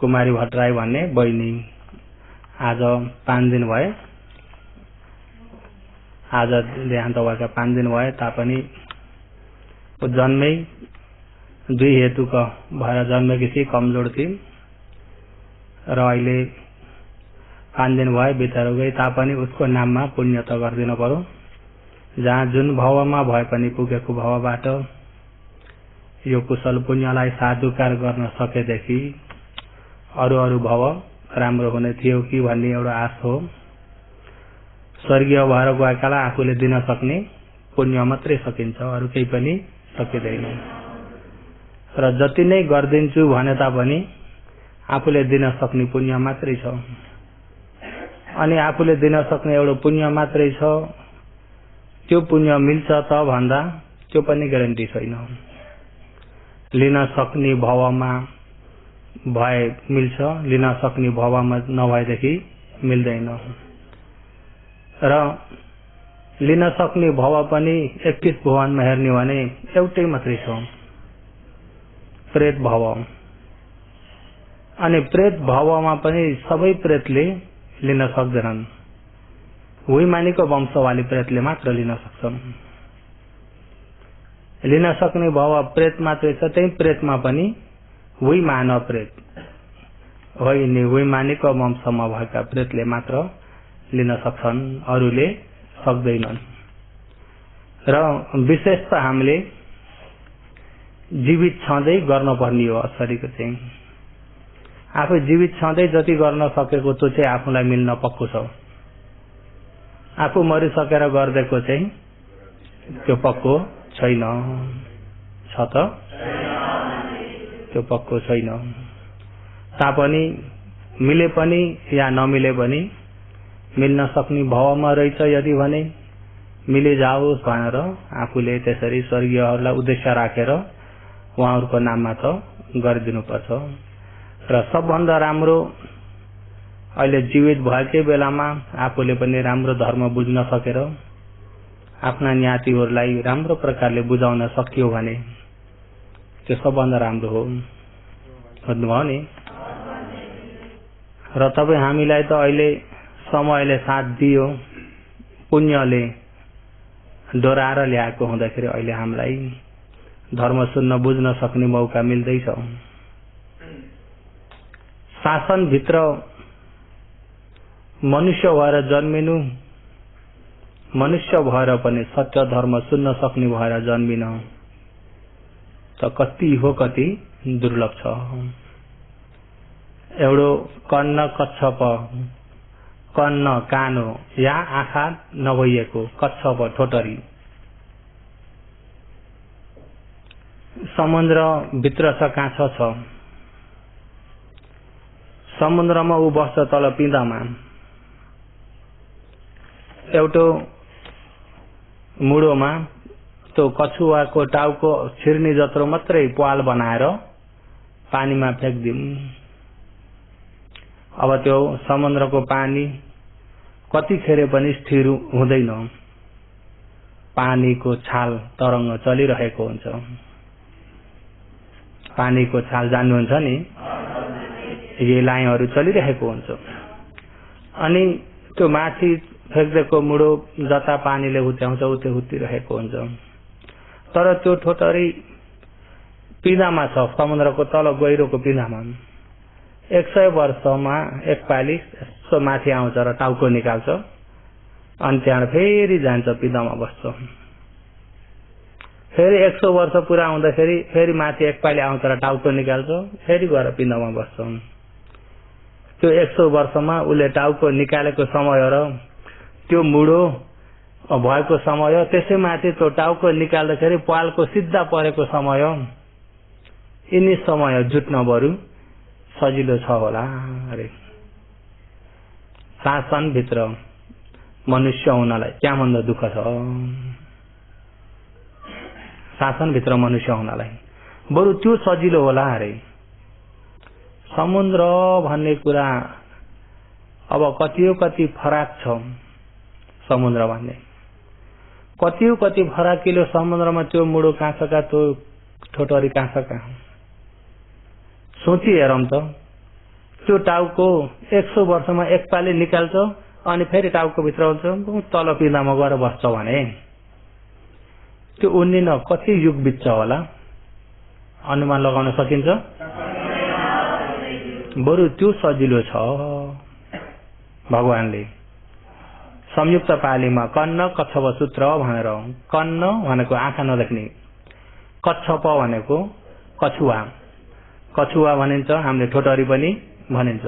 कुमारी भट्टराई भन्ने बहिनी आज 5 दिन भए, आज देहान्त भएका 5 दिन भए तापनि जन्मै 2 हेतुका भएर जन्मेकी थिए, कमजोर थिए र अहिले 5 दिन भए बितेर गए तापनि उसको नाममा पुण्य त गरिदिनु पर्यो। जहाँ जुन भावमा भए पनि पुगेको भावबाट यो कुशल पुण्यलाई साधुकार गर्न सकेदेखि अरू भाव राम्रो हुने थियो कि भन्ने एउटा आश हो। स्वर्गीय भएर गएकालाई आफूले दिन सक्ने पुण्य मात्रै सकिन्छ, अरू केही पनि सकिँदैन। र जति नै गरिदिन्छु भने तापनि आफूले दिन सक्ने पुण्य मात्रै छ। अनि आफूले दिन सक्ने एउटा पुण्य मात्रै छ, त्यो पुण्य मिल्छ त भन्दा त्यो पनि ग्यारेन्टी छैन। लिन सक्ने भावमा भए मिल्छ, लिन सक्ने भावमा नभएदेखि मिल्दैन। र लिन सक्ने भाव पनि 21 भुवनमा हेर्ने भने एउटै मात्रै छ, प्रेत भाव। अनि प्रेत भावमा पनि सबै प्रेतले लिन सक्दैनन्, हुइमानीको वंशवाली प्रेतले मात्र लिन सक्छन्। लिन सक्ने भाव प्रेत मात्रै छ, त्यही प्रेतमा पनि हुइमान प्रेत होइन, हुइमानीको वंशमा भएका प्रेतले मात्र लिन सक्छन्, अरूले सक्दैनन्। र विशेष त हामीले जीवित छँदै गर्नुपर्ने हो। शरीरको चाहिँ आफू जीवित छँदै जति गर्न सकेको त्यो चाहिँ आफूलाई मिल्न पक्को छ। आफू मरिसकेर गर्देको चाहिँ त्यो पक्को छैन, छ त त्यो पक्को छैन। तापनि मिले पनि या नमिले पनि मिल्न सक्ने भावमा रहेछ यदि भने मिले जाओस् भनेर आफूले त्यसरी स्वर्गीयहरूलाई उद्देश्य राखेर उहाँहरूको नाममा त गरिदिनुपर्छ। र सबभन्दा राम्रो अहिले जीवित भएकै बेलामा आफूले पनि राम्रो धर्म बुझ्न सकेर आफ्ना ज्ञातिहरूलाई राम्रो प्रकारले बुझाउन सकियो भने त्यो सबभन्दा राम्रो हो। भन्नुभयो नि। र तपाईँ हामीलाई त अहिले समयले साथ दियो, पुण्यले डोराएर ल्याएको हुँदाखेरि अहिले हामीलाई धर्म सुन्न बुझ्न सक्ने मौका मिल्दैछ। शासनभित्र मनुष्य भएर जन्मिनु, मनुष्य भएर पनि सत्य धर्म सुन्न सक्ने भएर जन्मिन त कति हो, कति दुर्लभ छ। एउटो कन्न कच्छप, कन्न कानो या आँखा नभइएको कच्छप ठोटरी समुद्र भित्र छ, काँछ छ। समुद्रमा ऊ बस्छ तल पिँधामा। एउटो मुडोमा त्यो कछुवाको टाउको छिर्ने जत्रो मात्रै पाल बनाएर पानीमा फ्याँक्दिउँ। अब त्यो समुद्रको पानी कतिखेर पनि स्थिर हुँदैन, पानीको छाल तरंग चलिरहेको हुन्छ। पानीको छाल जान्नुहुन्छ नि, यी लाइनहरू चलिरहेको हुन्छ। अनि त्यो माथि फ्याँक्देको मुडो जता पानीले हुत्याउँछ उतै हुत्तिरहेको हुन्छ। तर त्यो ठोटरी पिँधामा छ, समुद्रको तल गहिरोको पिँधामा। 100 वर्षमा एकपाली यसो माथि आउँछ र टाउको निकाल्छ, अनि त्यहाँबाट फेरि जान्छ पिँधामा बस्छ। फेरि 100 वर्ष पुरा हुँदाखेरि फेरि माथि एकपाली आउँछ र टाउको निकाल्छ, फेरि गएर पिँधामा बस्छ। त्यो 100 वर्षमा उसले टाउको निकालेको समय र त्यो मुडो भएको समय, त्यसै माथि त्यो टाउको निकाल्दाखेरि पालको सिधा परेको समय, यिनी समय जुट्न बरु सजिलो छ होला अरे। शासनभित्र मनुष्य हुनलाई क्या भन्दा दुःख छ। शासनभित्र मनुष्य हुनलाई बरु त्यो सजिलो होला अरे। समुद्र भन्ने कुरा अब कति फरक छ। समुद्र भन्ने कति फराकिलो समुद्रमा त्यो मुडो काँसका, त्यो ठोटरी काँसका। सोची हेरौं त, त्यो टाउको 100 वर्षमा एकपाली निकाल्छ अनि फेरि टाउको भित्र हुन्छ तल पिँधामा गएर बस्छ भने त्यो उन्निन कति युग बित्छ होला अनुमान लगाउन सकिन्छ? बरु त्यो सजिलो छ। भगवानले संयुक्त पालीमा कन्न कच्छप सूत्र भनेर, कन्न भनेको आँखा नदेख्ने, कच्छप भनेको कछुवा, कछुवा भनिन्छ, हामीले ठोटरी पनि भनिन्छ।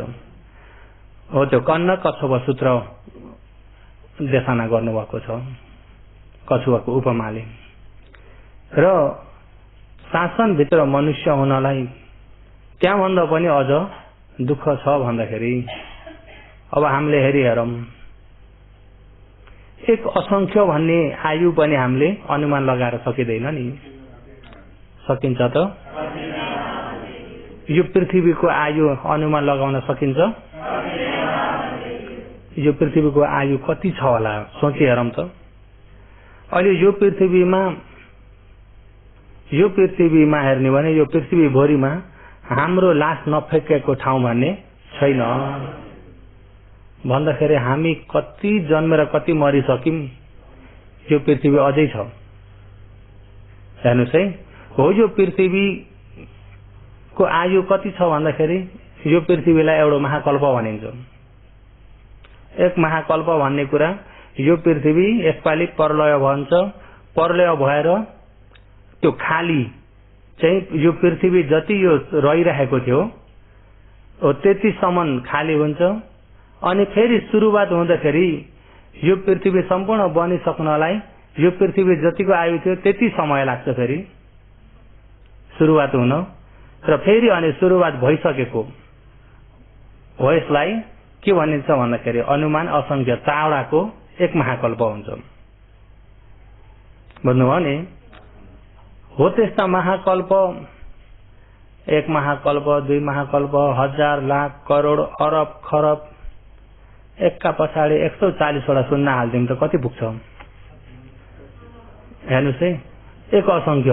हो त्यो कन्न कच्छप सूत्र देखाना गर्नुभएको छ कछुवाको उपमाले। र शासनभित्र मनुष्य हुनलाई त्यहाँभन्दा पनि अझ दुःख छ भन्दाखेरि अब हामीले हेरौँ एक असंख्य भन्ने आयु पनि हामीले अनुमान लगाएर सकिँदैन नि। सकिन्छ त? यो पृथ्वीको आयु अनुमान लगाउन सकिन्छ? यो पृथ्वीको आयु कति छ होला सोची हेरौँ त। अहिले यो पृथ्वीमा हेर्ने भने यो पृथ्वी भरिमा हाम्रो लास नफ्याँकेको ठाउँ भन्ने छैन भन्दाखेरि हामी कति जन्मेर कति मरिसक्यौं यो पृथ्वी अझै छ। हेर्नुस् है, हो यो पृथ्वीको आयु कति छ भन्दाखेरि यो पृथ्वीलाई एउटा महाकल्प भनिन्छ। एक महाकल्प भन्ने कुरा यो पृथ्वी एकपाली प्रलय भन्छ, प्रलय भएर त्यो खाली चाहिँ यो पृथ्वी जति यो रहिरहेको थियो त्यतिसम्म खाली हुन्छ अनि फेरि सुरुवात हुँदाखेरि यो पृथ्वी सम्पूर्ण बनिसक्नलाई यो पृथ्वी जतिको आयु थियो त्यति समय लाग्छ फेरि सुरुवात हुन। र फेरि अनि सुरुवात भइसकेको हो यसलाई के भनिन्छ भन्दाखेरि अनुमान असंख्य चावडाको एक महाकल्प हुन्छ। बुझ्नुभयो नि? हो त्यस्ता महाकल्प, एक महाकल्प, 2 महाकल्प, 1000 लाख करोड अरब खरब एकका पछाडि 140 वटा शून्य हाल्दिउँ त कति पुग्छ? हेर्नुस् है, एक असंख्य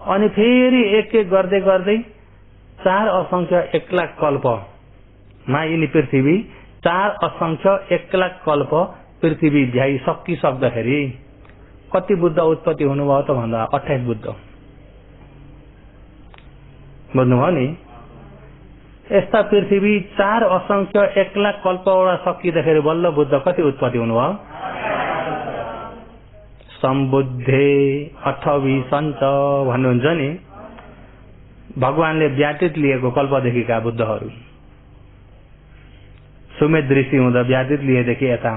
अनि फेरि एक एक गर्दै गर्दै 4 असंख्य 1 लाख कल्पमा यिनी पृथ्वी 4 असंख्य 1 लाख कल्प पृथ्वी भ्याइ सकिसक्दाखेरि कति बुद्ध उत्पत्ति हुनुभयो त भन्दा 28 बुद्ध। बुझ्नुभयो नि? यस्ता पृथ्वी 4 असंख्य 1 लाख कल्पवटा सकिँदाखेरि बल्ल बुद्ध कति उत्पत्ति हुनुभयो? सम्बुद्धे अठवी सन्त भन्नुहुन्छ नि। भगवानले व्यातीत लिएको कल्पदेखिका बुद्धहरू सुमेध ऋषि हुँदा व्यातीत लिएदेखि यता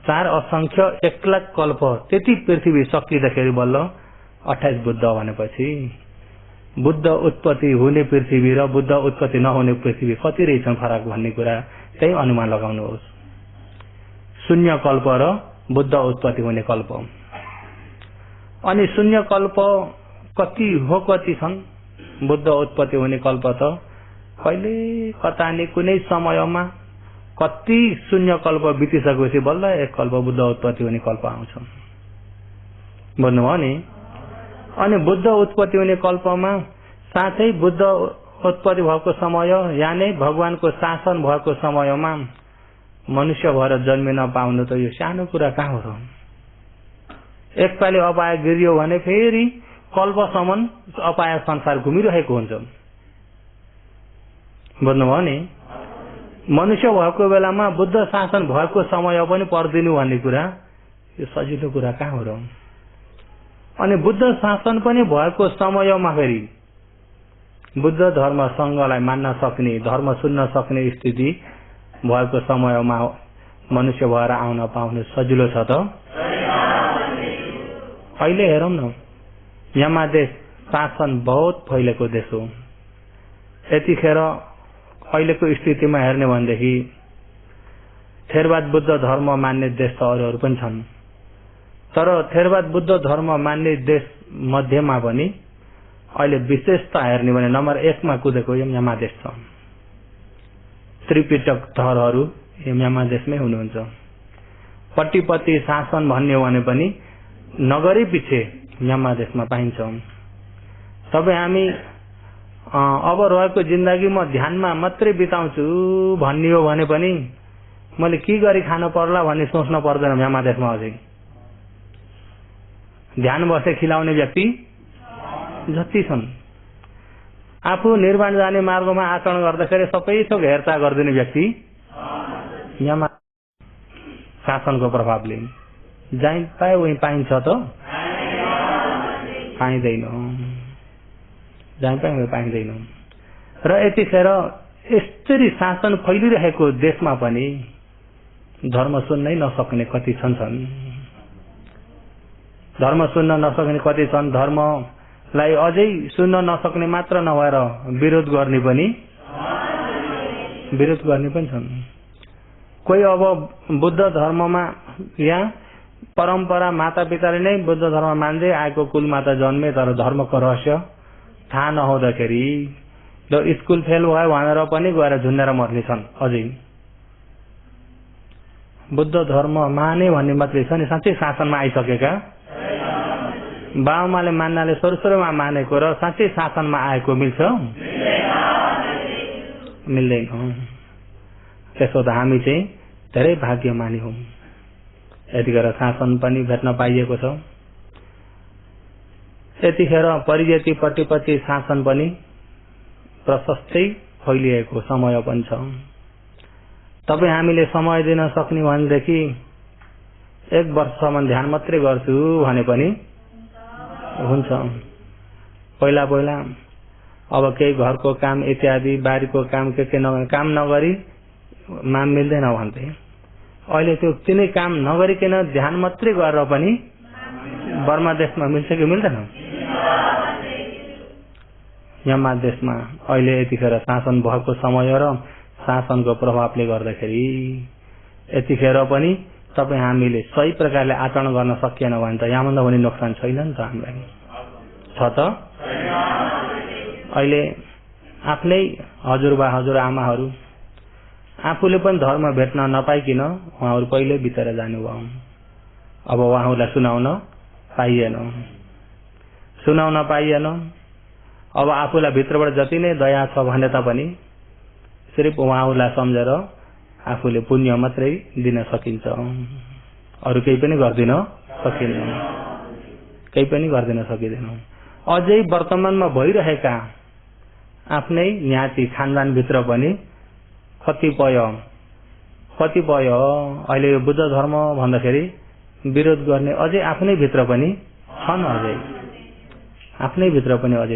4 असंख्य 1 लाख कल्प त्यति पृथ्वी सकिँदाखेरि बल्ल 28 बुद्ध भनेपछि बुद्ध उत्पत्ति हुने पृथ्वी र बुद्ध उत्पत्ति नहुने पृथ्वी कति रहेछन् फरक भन्ने कुरा त्यही अनुमान लगाउनुहोस्। शून्य कल्प र बुद्ध उत्पत्ति हुने कल्प। अनि शून्य कल्प कति हो, कति छन्? बुद्ध उत्पत्ति हुने कल्प त कहिले कता नि कुनै समयमा कति शून्य कल्प बितिसकेपछि बल्ल एक कल्प बुद्ध उत्पत्ति हुने कल्प आउँछ। बुझ्नुभयो नि? अनि बुद्ध उत्पत्ति हुने कल्पमा साथै बुद्ध उत्पत्ति भएको समय यानी भगवानको शासन भएको समयमा मनुष्य भएर जन्मिन पाउनु त यो सानो कुरा कहाँ हो र? एकपालि अपाय गिरियो भने फेरि कल्पसम्म अपाय संसार घुमिरहेको हुन्छ। बुझ्नुभयो नि? मनुष्य भएको बेलामा बुद्ध शासन भएको समय पनि पर्दिनु भन्ने कुरा यो सजिलो कुरा कहाँ हो र? अनि बुद्ध शासन पनि भएको समयमा फेरि बुद्ध धर्म संघलाई मान्न सक्ने, धर्म सुन्न सक्ने स्थिति भएको समयमा मनुष्य भएर आउन पाउनु सजिलो छ त? अहिले हेरौँ न, यहाँ देश शासन बहुत फैलेको देश हो। यतिखेर अहिलेको स्थितिमा हेर्ने भनेदेखि थेरवाद बुद्ध धर्म मान्ने देश त अरूहरू पनि छन्, तर थेरवाद बुद्ध धर्म मान्ने देश मध्येमा पनि अहिले विशेषता हेर्ने भने नम्बर 1 मा कुदेको यो म्यानमार देश छ। त्रिपिटक धरहरू यो म्यानमार देशमै हुनुहुन्छ। पट्टीपट्टी शासन भन्ने हो भने पनि नगरी पछि म्यानमार देशमा पाइन्छ। तपाईँ हामी अब रहेको जिन्दगी म ध्यानमा मात्रै बिताउँछु भन्ने हो भने पनि मैले के गरी खान पर्ला भन्ने सोच्न पर्दैन। म्यामा देशमा अझै ध्यान बसे खिलाउने व्यक्ति जति छन्। आफू निर्वाण जाने मार्गमा आचरण गर्दाखेरि सबै थोक हेरचाह गरिदिने व्यक्ति यहाँ शासनको प्रभावले जहीँ पाए उहीँ पाइन्छ त पाइँदैन, जहीँ पाए उहीँ पाइँदैन। र यतिखेर यसरी शासन फैलिरहेको देशमा पनि धर्म सुन्नै नसक्ने कति छन्। धर्म सुन्न नसक्ने कति छन्। धर्मलाई अझै सुन्न नसक्ने मात्र नभएर विरोध गर्ने पनि छन्। कोही अब बुद्ध धर्ममा यहाँ परम्परा माता पिताले नै बुद्ध धर्म मान्दै आएको कुल माता जन्मे तर धर्मको रहस्य थाहा नहुँदाखेरि स्कुल फेल भयो भनेर पनि गएर झुन्डेर मर्ने छन्। अझै बुद्ध धर्म माने भन्ने मात्रै छ नि, साँच्चै शासनमा आइसकेका बाबुआमाले मान्नाले सुरुमा मानेको र साँच्चै शासनमा आएको मिल्छ? मिल्दैन। त्यसो त हामी चाहिँ धेरै भाग्यमानी हौं। यतिखेर शासन पनि भेट्न पाइएको छ। यतिखेर परिजति प्रतिपत्ति शासन पनि प्रशस्तै फैलिएको समय पनि छ। तपाईँ हामीले समय दिन सक्ने भनेदेखि 1 वर्षसम्म ध्यान मात्रै गर्छु भने पनि हुन्छ। पहिला अब केही घरको काम इत्यादि बारीको काम के काम नगरी मान मिल्दैन भन्थे। अहिले त्यो तिनै काम नगरिकन ध्यान मात्रै गरेर पनि बर्मा देशमा मिल्छ कि मिल्दैन? यहाँ देशमा अहिले यतिखेर शासन भएको समय र शासनको प्रभावले गर्दाखेरि यतिखेर पनि तपाईँ हामीले सही प्रकारले आचरण गर्न सकिएन भने त यहाँभन्दा पनि नोक्सान छैन नि त हामीलाई, छ त? अहिले आफ्नै हजुरबा हजुरआमाहरू आफूले पनि धर्म भेट्न नपाइकिन उहाँहरू पहिले बितेर जानुभयो। अब उहाँहरूलाई सुनाउन पाइएन। अब आफूलाई भित्रबाट जति नै दया छ भने तापनि सिर्फ उहाँहरूलाई सम्झेर आफूले पुण्य मात्रै दिन सकिन्छ, अरू केही पनि गर्दिन सकिँदैन। अझै वर्तमानमा भइरहेका आफ्नै न्याती खानदान भित्र पनि कतिपय अहिले बुद्ध धर्म भन्दाखेरि विरोध गर्ने अझै आफ्नै भित्र पनि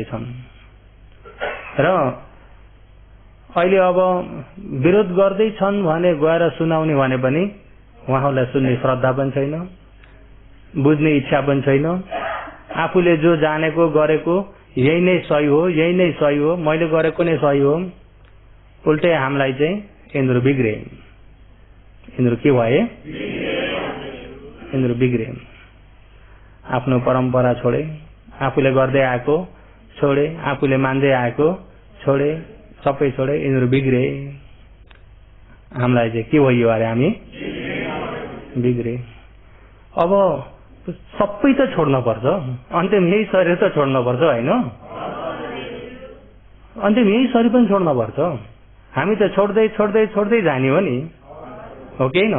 छन्, र अहिले अब विरोध गर्दै छन् भने गएर सुनाउने भने पनि उहाँहरूलाई सुन्ने श्रद्धा पनि छैन, बुझ्ने इच्छा पनि छैन। आफूले जो जानेको गरेको यही नै सही हो, मैले गरेको नै सही हो। उल्टै हामीलाई चाहिँ यिनीहरू बिग्रे। यिनीहरू के भए? यिनीहरू बिग्रे। आफ्नो परम्परा छोडे, आफूले गर्दै आएको छोडे, आफूले मान्दै आएको छोडे, सबै छोडे। यिनीहरू बिग्रे। हामीलाई चाहिँ के भयो अरे? हामी बिग्रे। अब सबै त छोड्न पर्छ, अन्तिम यही शरीर त छोड्न पर्छ होइन? अन्तिम यही शरीर पनि छोड्न पर्छ। हामी त छोड्दै जाने हो नि, हो कि न?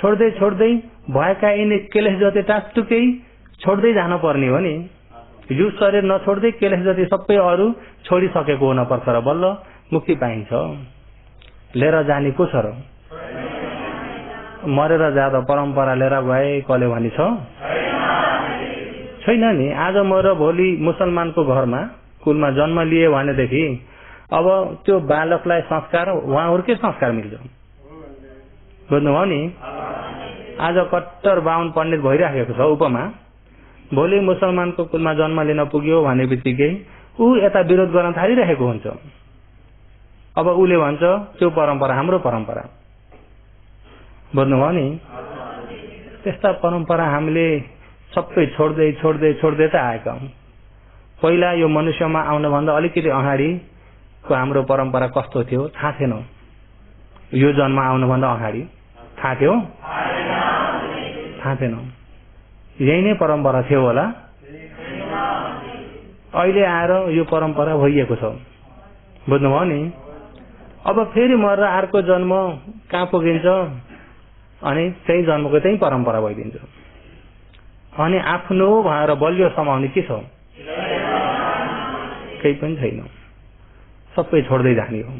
छोड्दै भएका यिनी केलेस जति टाकटुकै छोड्दै जान पर्ने हो नि। यो शरीर नछोड्दै केलेस जति सबै अरू छोडिसकेको हुन पर्छ र बल्ल मुक्ति पाइन्छ। लिएर जाने को छ र? मरेर जाँदा परम्परा लिएर गए कसले भनी छ? छैन नि। आज म र भोलि मुसलमानको घरमा कुलमा जन्म लिए भनेदेखि अब त्यो बालकलाई संस्कार उहाँहरूकै संस्कार मिल्छ, बुझ्नुभयो नि? आज कट्टर बाहुन पण्डित भइराखेको छ उपमा। भोलि मुसलमानको कुलमा जन्म लिन पुग्यो भने बित्तिकै ऊ यता विरोध गर्न थालिरहेको हुन्छ। अब उसले भन्छ त्यो परम्परा हाम्रो परम्परा, बुझ्नुभयो नि? त्यस्ता परम्परा हामीले सबै छोड्दै त आएका हौं। पहिला यो मनुष्यमा आउनुभन्दा अलिकति अगाडिको हाम्रो परम्परा कस्तो थियो थाहा थिएन। यो जन्म आउनुभन्दा अगाडि थाहा थियो? थाहा थिएन। यही नै परम्परा थियो होला। अहिले आएर यो परम्परा भइएको छ। बुझ्नुभयो नि। अब फेरि मरेर अर्को जन्म कहाँ पुगिन्छ अनि त्यही जन्मको त्यही परम्परा भइदिन्छ। अनि आफ्नो भनेर बलियो समाउने के छ? केही पनि छैन, सबै छोड्दै जाने हो।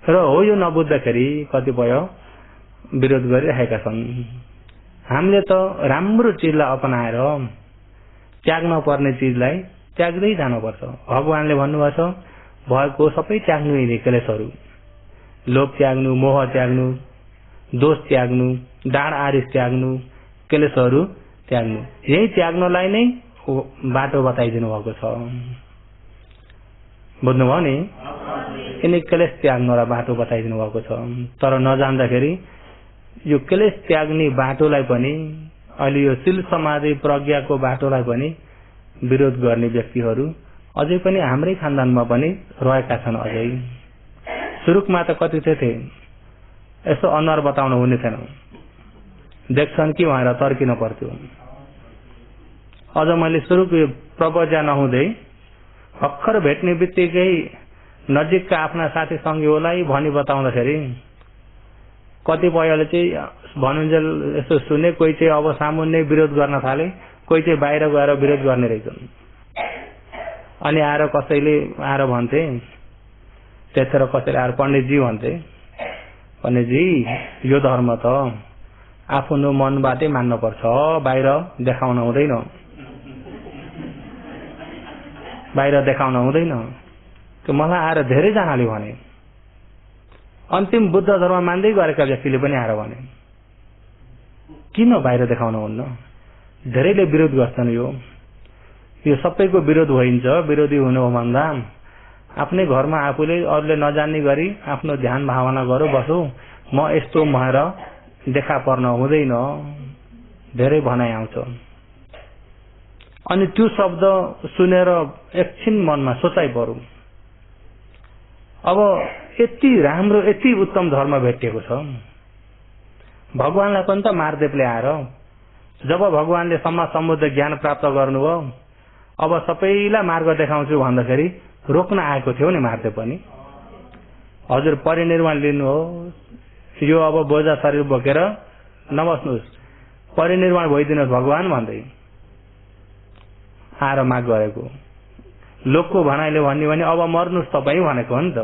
र हो यो नबुझ्दाखेरि कतिपय विरोध गरिरहेका छन्। हामीले त राम्रो चिजलाई अपनाएर त्याग्न पर्ने चिजलाई त्याग्दै जानुपर्छ। भगवानले भन्नुभएको छ भएको सबै त्याग्नु यिनी क्लेशहरू, लोभ त्याग्नु, मोह त्याग्नु, दोष त्याग्नु, डाँड आरिस त्याग्नु, क्लेशहरू त्याग्नु। यही त्याग्नलाई नै बाटो बताइदिनु भएको छ। बुझ्नुभयो नि। यिनी क्लेश त्याग्नलाई बाटो बताइदिनु भएको छ। तर नजान्दाखेरि यो क्लेश त्याग्ने बाटोलाई पनि अहिले यो शील समाधि प्रज्ञाको बाटोलाई पनि विरोध गर्ने व्यक्तिहरू अझै पनि हाम्रै खानदानमा पनि रहेका छन्। अझै सुरुमा त कति थिए यसो अनुहार बताउन हुने थिएन, देख्छन् कि भनेर तर्किन पर्थ्यो। अझ मैले सुरुको प्रवचन नहुँदै भर्खर भेट्ने बित्तिकै नजिकका आफ्ना साथी सङ्गीहरूलाई भनी बताउँदाखेरि कतिपयले चाहिँ भन्नुहुन्छ यसो सुने, कोही चाहिँ अब सामुन्ने विरोध गर्न थाले, कोही चाहिँ बाहिर गएर विरोध गर्ने रहेछन्। अनि आएर कसैले आएर भन्थे, त्यतिखेर कसैले आएर पण्डितजी भन्थे, पण्डितजी यो धर्म त आफ्नो मनबाटै मान्नुपर्छ, बाहिर देखाउन हुँदैन, बाहिर देखाउन हुँदैन। त्यो मलाई आएर धेरैजनाले भने, अन्तिम बुद्ध धर्म मान्दै गरेका व्यक्तिले पनि आएर भने किन बाहिर देखाउन हुन्न? धेरैले विरोध गर्छन्। यो सबैको विरोध भइन्छ। विरोधी हुनु हो भन्दा आफ्नै घरमा आफूले अरूले नजान्ने गरी आफ्नो ध्यान भावना गरौँ, बसौँ, म यस्तो भएर देखा पर्न हुँदैन, धेरै भनाइ आउँछ। अनि त्यो शब्द सुनेर एकछिन मनमा सोचाइ पर्यो, अब यति राम्रो यति उत्तम धर्म भेटिएको छ। भगवानलाई पनि त मारदेवले आएर जब भगवानले सम्मा सम्बुद्ध ज्ञान प्राप्त गर्नुभयो, अब सबैलाई मार्ग देखाउँछु भन्दाखेरि रोक्न आएको थियो नि मारदेव पनि। हजुर परिनिर्वाण लिनु हो, यो अब बोझा शरीर बोकेर नबस्नुहोस्, परिनिर्वाण भइदिनुहोस् भगवान भन्दै आएर माग गरेको। लोकको भनाइले भन्ने भने अब मर्नुहोस् तपाईँ भनेको हो नि त।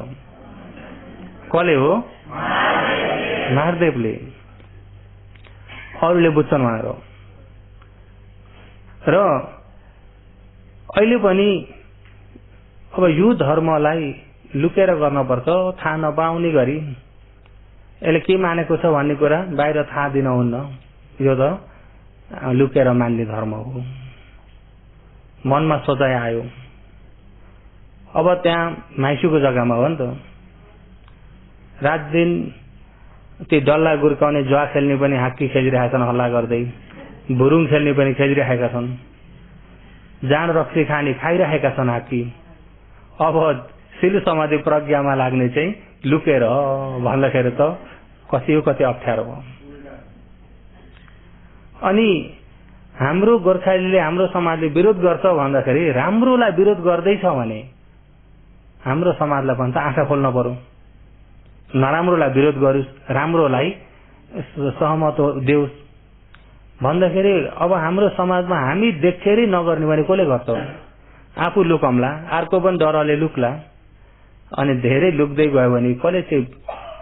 कसले हो? महादेवले। अरूले बुझ्छन् भनेर। र अहिले पनि अब यो धर्मलाई लुकेर गर्नुपर्छ, थाहा नपाउने गरी यसले के मानेको छ भन्ने कुरा बाहिर थाहा दिनुहुन्न। यो त लुकेर मान्ने धर्म हो। मनमा सोचाइ आयो। अब त्यहाँ माइसुको जग्गामा हो नि त, रात दिन ती डल्ला गुर्काउने जुवा खेल्ने पनि हाक्की खेलिरहेका छन् हल्ला गर्दै, बुरुङ खेल्ने पनि खेलिरहेका छन्, जाँड रक्सी खाने खाइरहेका छन् हाक्की। अब शील समाधि प्रज्ञामा लाग्ने चाहिँ लुकेर भन्दाखेरि त कति अप्ठ्यारो हो। अनि हाम्रो गोर्खालीले हाम्रो समाजले विरोध गर्छ भन्दाखेरि राम्रोलाई विरोध गर्दैछ भने हाम्रो समाजलाई पनि त आँखा खोल्न पर्यो। नराम्रोलाई विरोध गरोस्, राम्रोलाई सहमत देऊ भन्दाखेरि अब हाम्रो समाजमा हामी देखेरै नगर्ने भने कसले गर्छ? आफू लुकम्ला, अर्को पनि डरले लुक्ला। अनि धेरै लुक्दै गयो भने कसले चाहिँ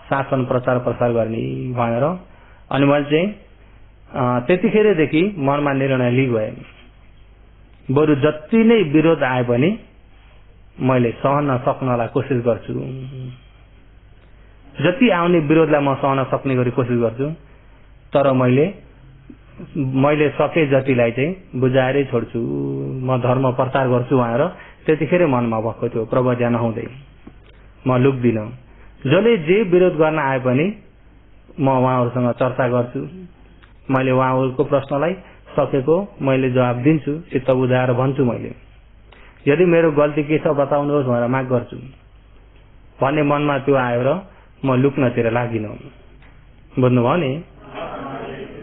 शासन प्रचार प्रसार गर्ने भनेर अनि मैले चाहिँ त्यतिखेरदेखि मनमा निर्णय लिगएँ, बरु जति नै विरोध आए पनि मैले सहन सक्नलाई कोसिस गर्छु। जति आउने विरोधलाई म सहन सक्ने गरी कोसिस गर्छु, तर मैले सके जतिलाई चाहिँ बुझाएरै छोड्छु, म धर्म प्रचार गर्छु भनेर त्यतिखेर मनमा भएको थियो। प्रवचन नहुँदै म लुक्दिनँ। जसले जे विरोध गर्न आए पनि म उहाँहरूसँग चर्चा गर्छु। मैले उहाँहरूको प्रश्नलाई सकेको मैले जवाब दिन्छु, चित्त बुझाएर भन्छु। मैले यदि मेरो गल्ती के छ बताउनुहोस् भनेर माग गर्छु भन्ने मनमा त्यो आएर म लुक्नतिर लागिन। बुझ्नुभयो नि?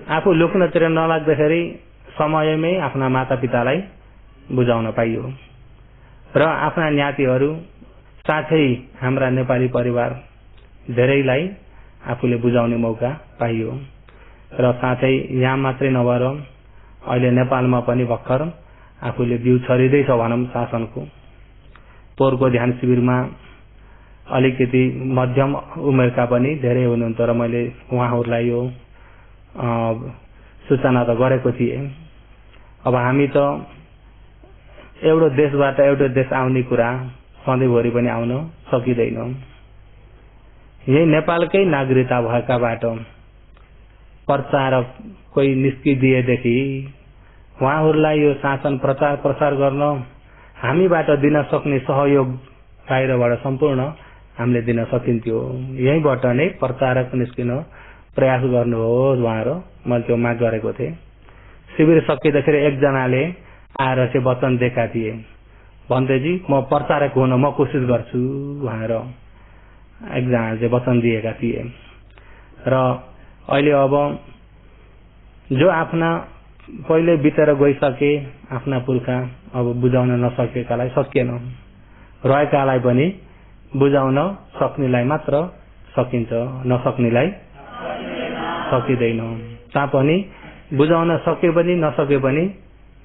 आफू लुक्नतिर नलाग्दाखेरि समयमै आफ्ना माता पितालाई बुझाउन पाइयो। र आफ्ना ज्ञातिहरू साथै हाम्रा नेपाली परिवार धेरैलाई आफूले बुझाउने मौका पाइयो र साथै यहाँ मात्रै नभएर अहिले नेपालमा पनि भर्खर आफूले बिउ छरिँदैछ भनौं शासनको। पोहोरको ध्यान शिविरमा अलिकति मध्यम उमेरका पनि धेरै हुनुहुन्थ्यो र मैले उहाँहरूलाई यो सूचना त गरेको थिएँ। अब हामी त एउटा देशबाट एउटा देश आउने कुरा सधैँभरि पनि आउन सकिँदैन। यही नेपालकै नागरिकता भएकाबाट प्रचारक कोही निस्किदिएदेखि उहाँहरूलाई यो शासन प्रचार प्रसार गर्न हामीबाट दिन सक्ने सहयोग बाहिरबाट सम्पूर्ण हामीले दिन सकिन्थ्यो। यहीँबाट नै प्रचारक निस्किन प्रयास गर्नुहोस् भनेर मैले त्यो माग गरेको थिएँ। शिविर सकिँदाखेरि एकजनाले आएर चाहिँ वचन दिएका थिए, भन्दैजी म प्रचारक हुन म कोसिस गर्छु भनेर एकजनाले चाहिँ वचन दिएका थिए। र अहिले अब जो आफ्ना पहिले बितेर गइसके आफ्ना पुर्खा अब बुझाउन नसकेकालाई सकिएन, रहेकालाई पनि बुझाउन सक्नेलाई मात्र सकिन्छ, नसक्नेलाई सकिँदैन। तापनि बुझाउन सके पनि नसके पनि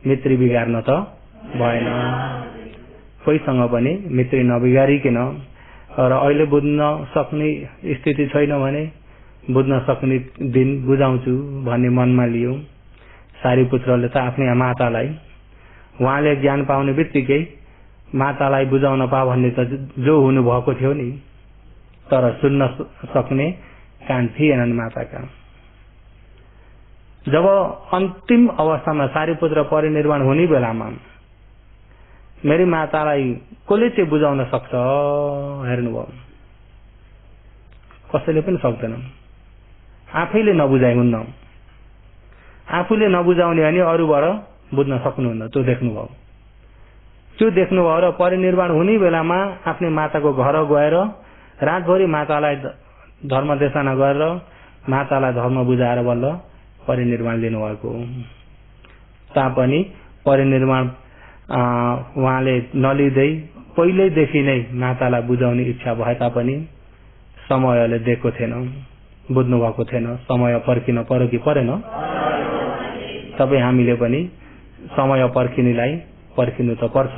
मित्री बिगार्न त भएन, कोहीसँग पनि मित्री नबिगारिकन। र अहिले बुझ्न सक्ने स्थिति छैन भने बुझ्न सक्ने दिन बुझाउँछु भन्ने मनमा लियो। सारीपुत्रले त आफ्नै मातालाई उहाँले ज्ञान पाउने बित्तिकै मातालाई बुझाउन पा भन्ने त जो हुनुभएको थियो नि, तर सुन्न सक्ने कान थिएनन् माताका। जब अन्तिम अवस्थामा सारीपुत्र परिनिर्वाण हुने बेलामा मेरी मातालाई कसले चाहिँ बुझाउन सक्छ? हेर्नुभयो, कसैले पनि सक्दैन। आफैले नबुझाइ हुन्न, आफूले नबुझाउने अनि अरूबाट बुझ्न सक्नुहुन्न। त्यो देख्नुभयो, त्यो देख्नुभयो र परिनिर्वाण हुने बेलामा आफ्नै माताको घर गएर रातभरि मातालाई धर्मदेशना गरेर मातालाई धर्म बुझाएर बल्ल परिनिर्वाण लिनुभएको। तापनि परिनिर्वाण उहाँले नलिँदै पहिल्यैदेखि नै मातालाई बुझाउने इच्छा भए तापनि समयले दिएको थिएन, बुझ्नु भएको थिएन। समय पर्खिन पर्यो कि परेन? तपाईँ हामीले पनि समय पर्खिनेलाई पर्खिनु त पर्छ,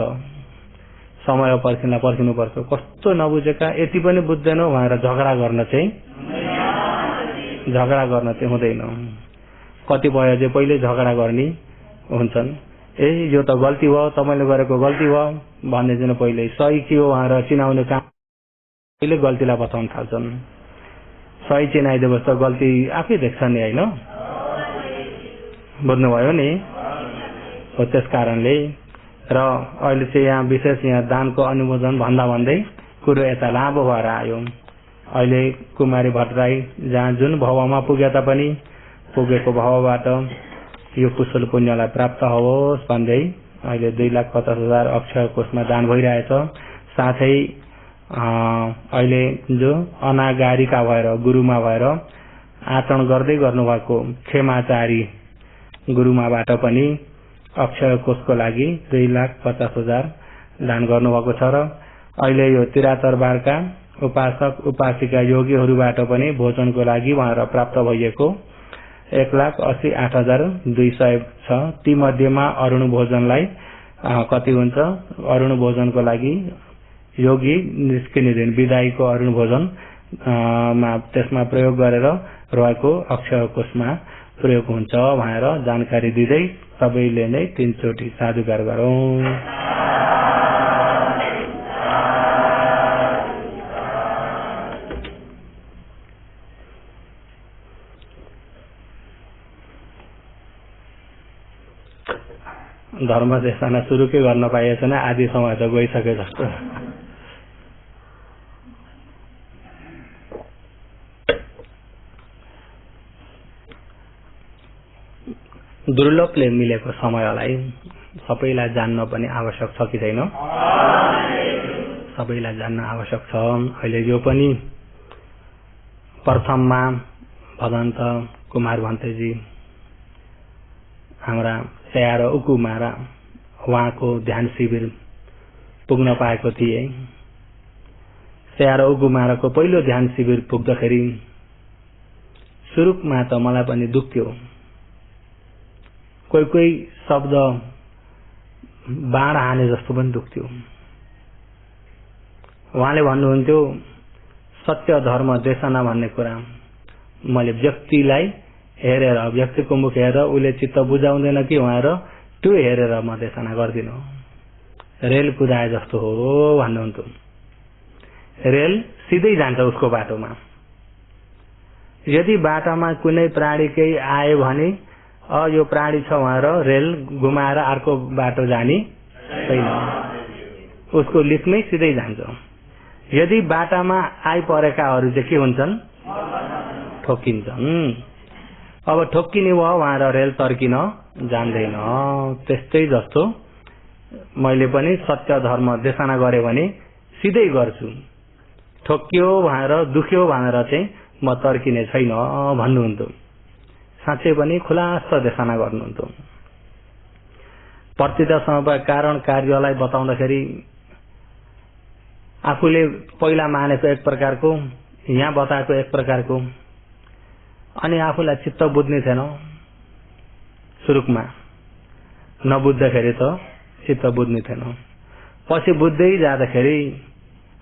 समय पर्खिनलाई पर्खिनु पर्छ। कस्तो नबुझेका यति पनि बुझ्दैनौ भनेर झगडा गर्न चाहिँ हुँदैन। कतिपय चाहिँ पहिले झगडा गर्ने हुन्छन्, ए यो त गल्ती भयो, तपाईँले गरेको गल्ती भयो भन्ने चाहिँ पहिले सही के हो भनेर चिनाउने काम पहिले गल्तीलाई बताउन थाल्छन्। सही चिनाइदिएपछि त गल्ती आफै देख्छ नि, होइन? बुझ्नुभयो नि? हो त्यस कारणले र अहिले चाहिँ यहाँ विशेष यहाँ दानको अनुमोदन भन्दा भन्दै कुरो यता लामो भएर आयो। अहिले कुमारी भट्टराई जहाँ जुन भावमा पुगे तापनि पुगेको भावबाट यो कुशल पुण्यलाई प्राप्त होस् भन्दै अहिले 2,50,000 अक्षय कोषमा दान भइरहेछ। साथै अहिले जो अनागारिका भएर गुरुमा भएर आचरण गर्दै गर्नुभएको खेमाचारी गुरुमाबाट पनि अक्षय कोषको लागि 2,50,000 दान गर्नुभएको छ। र अहिले यो 73 बारका उपासक उपासिका योगीहरूबाट पनि भोजनको लागि उहाँहरू प्राप्त भइएको 1,88,200 छ। ती मध्येमा अरुण भोजनलाई कति हुन्छ? अरुण भोजनको लागि योगी निस्किने दिन विदाईको अरुण भोजन त्यसमा प्रयोग गरेर रहेको अक्षय कोषमा प्रयोग हुन्छ भनेर जानकारी दिँदै सबैले नै 3 चोटि साधुकार गरौं। धर्म देशना सुरु के गर्न पाइएछ न, आधी समय त गइसके जस्तो। दुर्लभले मिलेको समयलाई सबैलाई जान्न पनि आवश्यक छ कि छैन? सबैलाई जान्न आवश्यक छ। अहिले यो पनि प्रथममा भगवन्त कुमार भन्तेजी हाम्रा स्याहार उकुमारा उहाँको ध्यान शिविर पुग्न पाएको थिए। स्याहार गुमारको पहिलो ध्यान शिविर पुग्दाखेरि सुरुमा त मलाई पनि दुख्थ्यो। कोही कोही शब्द बाण हाने जस्तो पनि दुख्थ्यो। उहाँले भन्नुहुन्थ्यो सत्य धर्म देशना भन्ने कुरा मैले व्यक्तिलाई हेरेर, व्यक्तिको मुख हेरेर उसले चित्त बुझाउँदैन कि उहाँहरू त्यो हेरेर म देशना गर्दिन। रेल कुदाए जस्तो हो भन्नुहुन्थ्यो। रेल सिधै जान्छ उसको बाटोमा। यदि बाटोमा कुनै प्राणी केही आयो भने यो प्राणी छ उहाँहरू रेल घुमाएर अर्को बाटो जाने छैन, उसको लिकमै सिधै जान्छ। यदि बाटामा आइपरेकाहरू चाहिँ के हुन्छन्, ठोकिन्छन्। अब ठोकिने भयो उहाँ र रेल तर्किन जान्दैन। त्यस्तै जस्तो मैले पनि सत्य धर्म देशना गरे भने सिधै गर्छु, ठोकियो भनेर दुख्यो भनेर चाहिँ म तर्किने छैन भन्नुहुन्थ्यो। साँच्चै पनि खुलास्त देशना गर्नुहुन्थ्यो। प्रतिता समय कारण कार्यलाई बताउँदाखेरि आफूले पहिला मानेको एक प्रकारको, यहाँ बताएको एक प्रकारको, अनि आफूलाई चित्त बुझ्ने थिएन। सुरुमा नबुझ्दाखेरि त चित्त बुझ्ने थिएन। पछि बुझ्दै जाँदाखेरि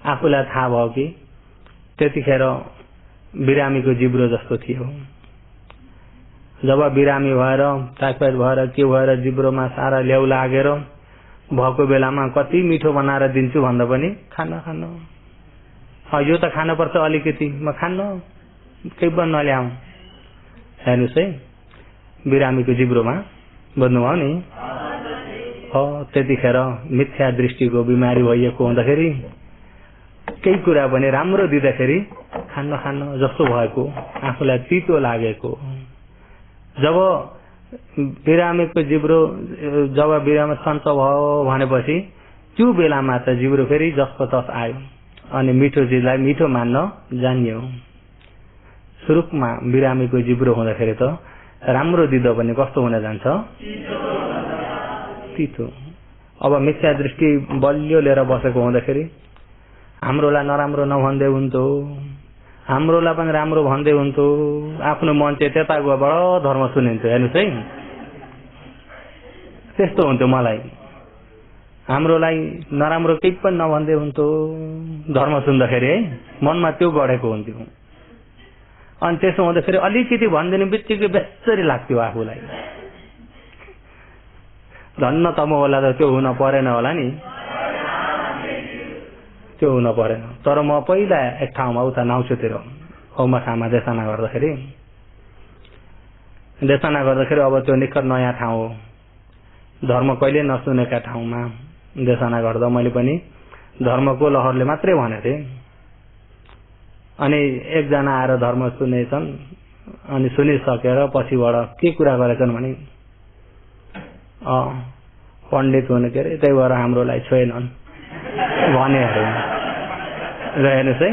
आफूलाई थाहा भयो कि त्यतिखेर बिरामीको जिब्रो जस्तो थियो। जब बिरामी भएर टाइफाइड भएर के भएर जिब्रोमा सारा ल्याउ लागेर भएको बेलामा कति मिठो बनाएर दिन्छु भन्दा पनि खान्न यो त खानुपर्छ अलिकति, म खान्न, केही पनि नल्याऊ। हेर्नुहोस् है, बिरामीको जिब्रोमा बुझ्नुभयो नि। त्यतिखेर मिथ्या दृष्टिको बिमारी भइएको हुँदाखेरि केही कुरा पनि राम्रो दिँदाखेरि खान्न जस्तो भएको, आफूलाई तितो लागेको। जब बिरामीको जिब्रो जब बिरामी सन्च भयो भनेपछि त्यो बेलामा त जिब्रो फेरि जसको तस आयो अनि मिठो चिजलाई मिठो मान्न जानियो। सुरुमा बिरामीको जिब्रो हुँदाखेरि त राम्रो दिँदा पनि कस्तो हुन जान्छ, तितो। अब मिथ्या दृष्टि बलियो लिएर बसेको हुँदाखेरि हाम्रोलाई नराम्रो नभन्दै हुन्थ्यो, हाम्रोलाई पनि राम्रो भन्दै हुन्थ्यो। आफ्नो मन चाहिँ त्यता गयो बडो धर्म सुनिन्थ्यो। हेर्नुहोस् है, त्यस्तो हुन्थ्यो मलाई। हाम्रोलाई नराम्रो केही पनि नभन्दै हुन्थ्यो धर्म सुन्दाखेरि है, मनमा त्यो गढेको हुन्थ्यो। अनि त्यसो हुँदाखेरि अलिकति भनिदिने बित्तिकै बेसरी लाग्थ्यो आफूलाई। धन्न त म होला त त्यो हुन परेन होला नि, त्यो हुन परेन। तर म पहिला एक ठाउँमा उता नाउँछुतिर औमाखामा देशना गर्दाखेरि अब त्यो निकै नयाँ ठाउँ हो। धर्म कहिले नसुनेका ठाउँमा देशना गर्दा मैले पनि धर्मको लहरले मात्रै भनेको थिएँ। अनि एकजना आएर धर्म सुनेछन्, अनि सुनिसकेर पछिबाट के कुरा गरेछन् भने पण्डित हुनु के अरे, त्यही भएर हाम्रोलाई छोएनन् भने अरे। र हेर्नुहोस् है,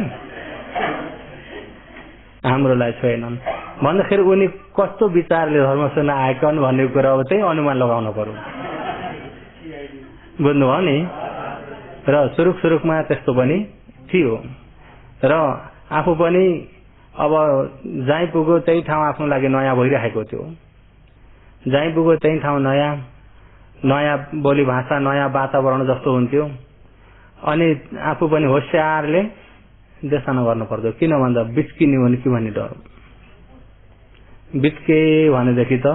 हाम्रोलाई छोएनन् भन्दाखेरि उनी कस्तो विचारले धर्म सुन्न आएकन् भन्ने कुरा अब त्यही अनुमान लगाउन पर्यो। बुझ्नुभयो नि। र सुरुमा त्यस्तो पनि थियो। र आफू पनि अब जहीँ पुग्यो त्यही ठाउँ आफ्नो लागि नयाँ भइरहेको थियो। जहीँ पुग्यो त्यही ठाउँ नयाँ बोली भाषा, नयाँ वातावरण जस्तो हुन्थ्यो। अनि आफू पनि होसियारले देशना गर्नु पर्छ। किन भन्दा बिच्किने हो कि भन्ने डर। बिच्के भनेदेखि त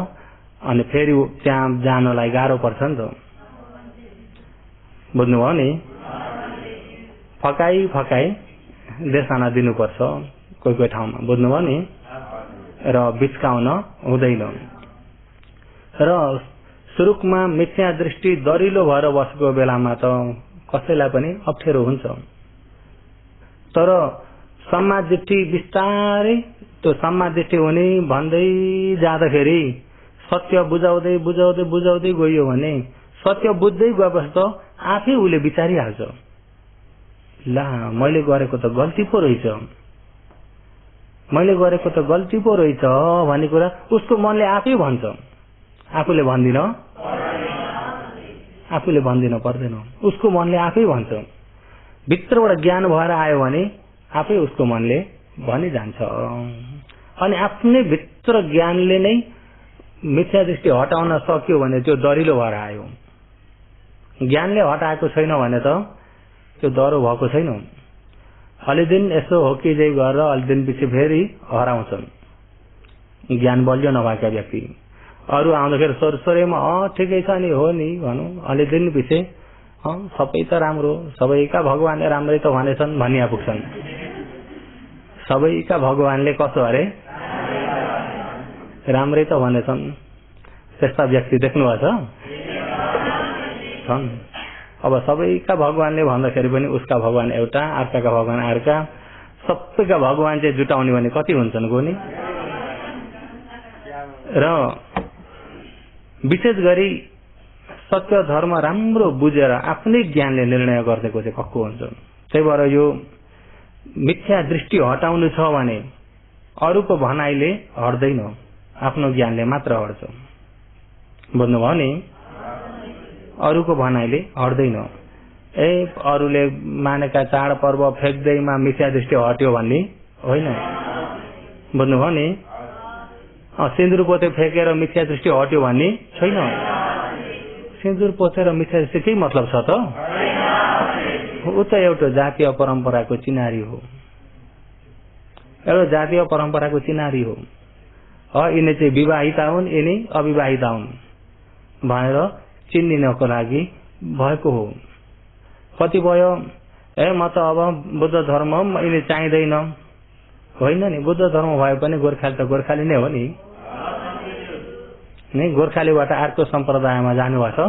अनि फेरि त्यहाँ जानलाई गाह्रो पर्छ नि त। बुझ्नुभयो नि। फकाई देशना दिनुपर्छ कोही ठाउँमा। बुझ्नुभयो नि। र बिच्काउन हुँदैन। र सुरुमा मिथ्या दृष्टि दरिलो भएर बसेको बेलामा त कसैलाई पनि अप्ठ्यारो हुन्छ। तर सम्मा दृष्टि बिस्तारै त्यो सम्मा दृष्टि हुने भन्दै जाँदाखेरि सत्य बुझाउँदै गयो भने सत्य बुझ्दै गएपछि त आफै उसले विचारिहाल्छ, ला मैले गरेको त गल्ती पो रहेछ भन्ने कुरा उसको मनले आफै भन्छ। आफूले भन्दिन, आफूले भन्दिन पर्दैन, उसको मनले आफै भन्छ। भित्रबाट ज्ञान भएर आयो भने आफै उसको मनले भनिजान्छ। अनि आफ्नै भित्र ज्ञानले नै मिथ्या दृष्टि हटाउन सक्यो भने त्यो दरिलो भएर आयो। ज्ञानले हटाएको छैन भने त त्यो डरो भएको छैन। अलि दिन यसो हो कि जै गरेर अलि दिन पछि फेरि हराउँछन् ज्ञान बलियो नभएका व्यक्ति। अरू आउँदाखेरि सोरसोरेमा ठिकै छ नि, हो नि भनौँ, अलि दिन पछि सबै त राम्रो, सबैका भगवानले राम्रै त भनेछन् भनिया पुग्छन्। सबैका भगवानले कसो अरे राम्रै त भनेछन्। त्यस्ता व्यक्ति देख्नुभएको छन्। अब सबैका भगवानले भन्दाखेरि पनि उसका भगवान एउटा, अर्काका भगवान अर्का, सबैका भगवान चाहिँ जुटाउने भने कति हुन्छन् गोनी। र विशेष गरी सत्य धर्म राम्रो बुझेर आफ्नै ज्ञानले निर्णय गरिदिएको चाहिँ पक्को हुन्छ। त्यही भएर यो मिथ्या दृष्टि हटाउनु छ भने अरूको भनाइले हट्दैन, आफ्नो ज्ञानले मात्र हट्छ। बुझ्नुभयो नि? अरूको भनाइले हट्दैन। अरूले मानेका चाडपर्व फ्याक्दैमा मिथ्या दृष्टि हट्यो भन्ने होइन। बुझ्नुभयो नि? सिन्दुर पोते फ्याँकेर मिथ्या दृष्टि हट्यो भन्ने छैन। सिन्दुर पोतेर मिथ्या दृष्टि केही मतलब छ त? ऊ त एउटा जातीय परम्पराको चिनारी हो, एउटा जातीय परम्पराको चिनारी हो। यिनी चाहिँ विवाहिता हुन्, यिनी अविवाहिता हुन् भनेर चिनिनको लागि भएको हो। कतिपय म त अब बुद्ध धर्म यिनी चाहिँदैन, होइन नि। बुद्ध धर्म भए पनि गोर्खाली त गोर्खाली नै हो नि। गोर्खालीबाट अर्को सम्प्रदायमा जानुभएको छ,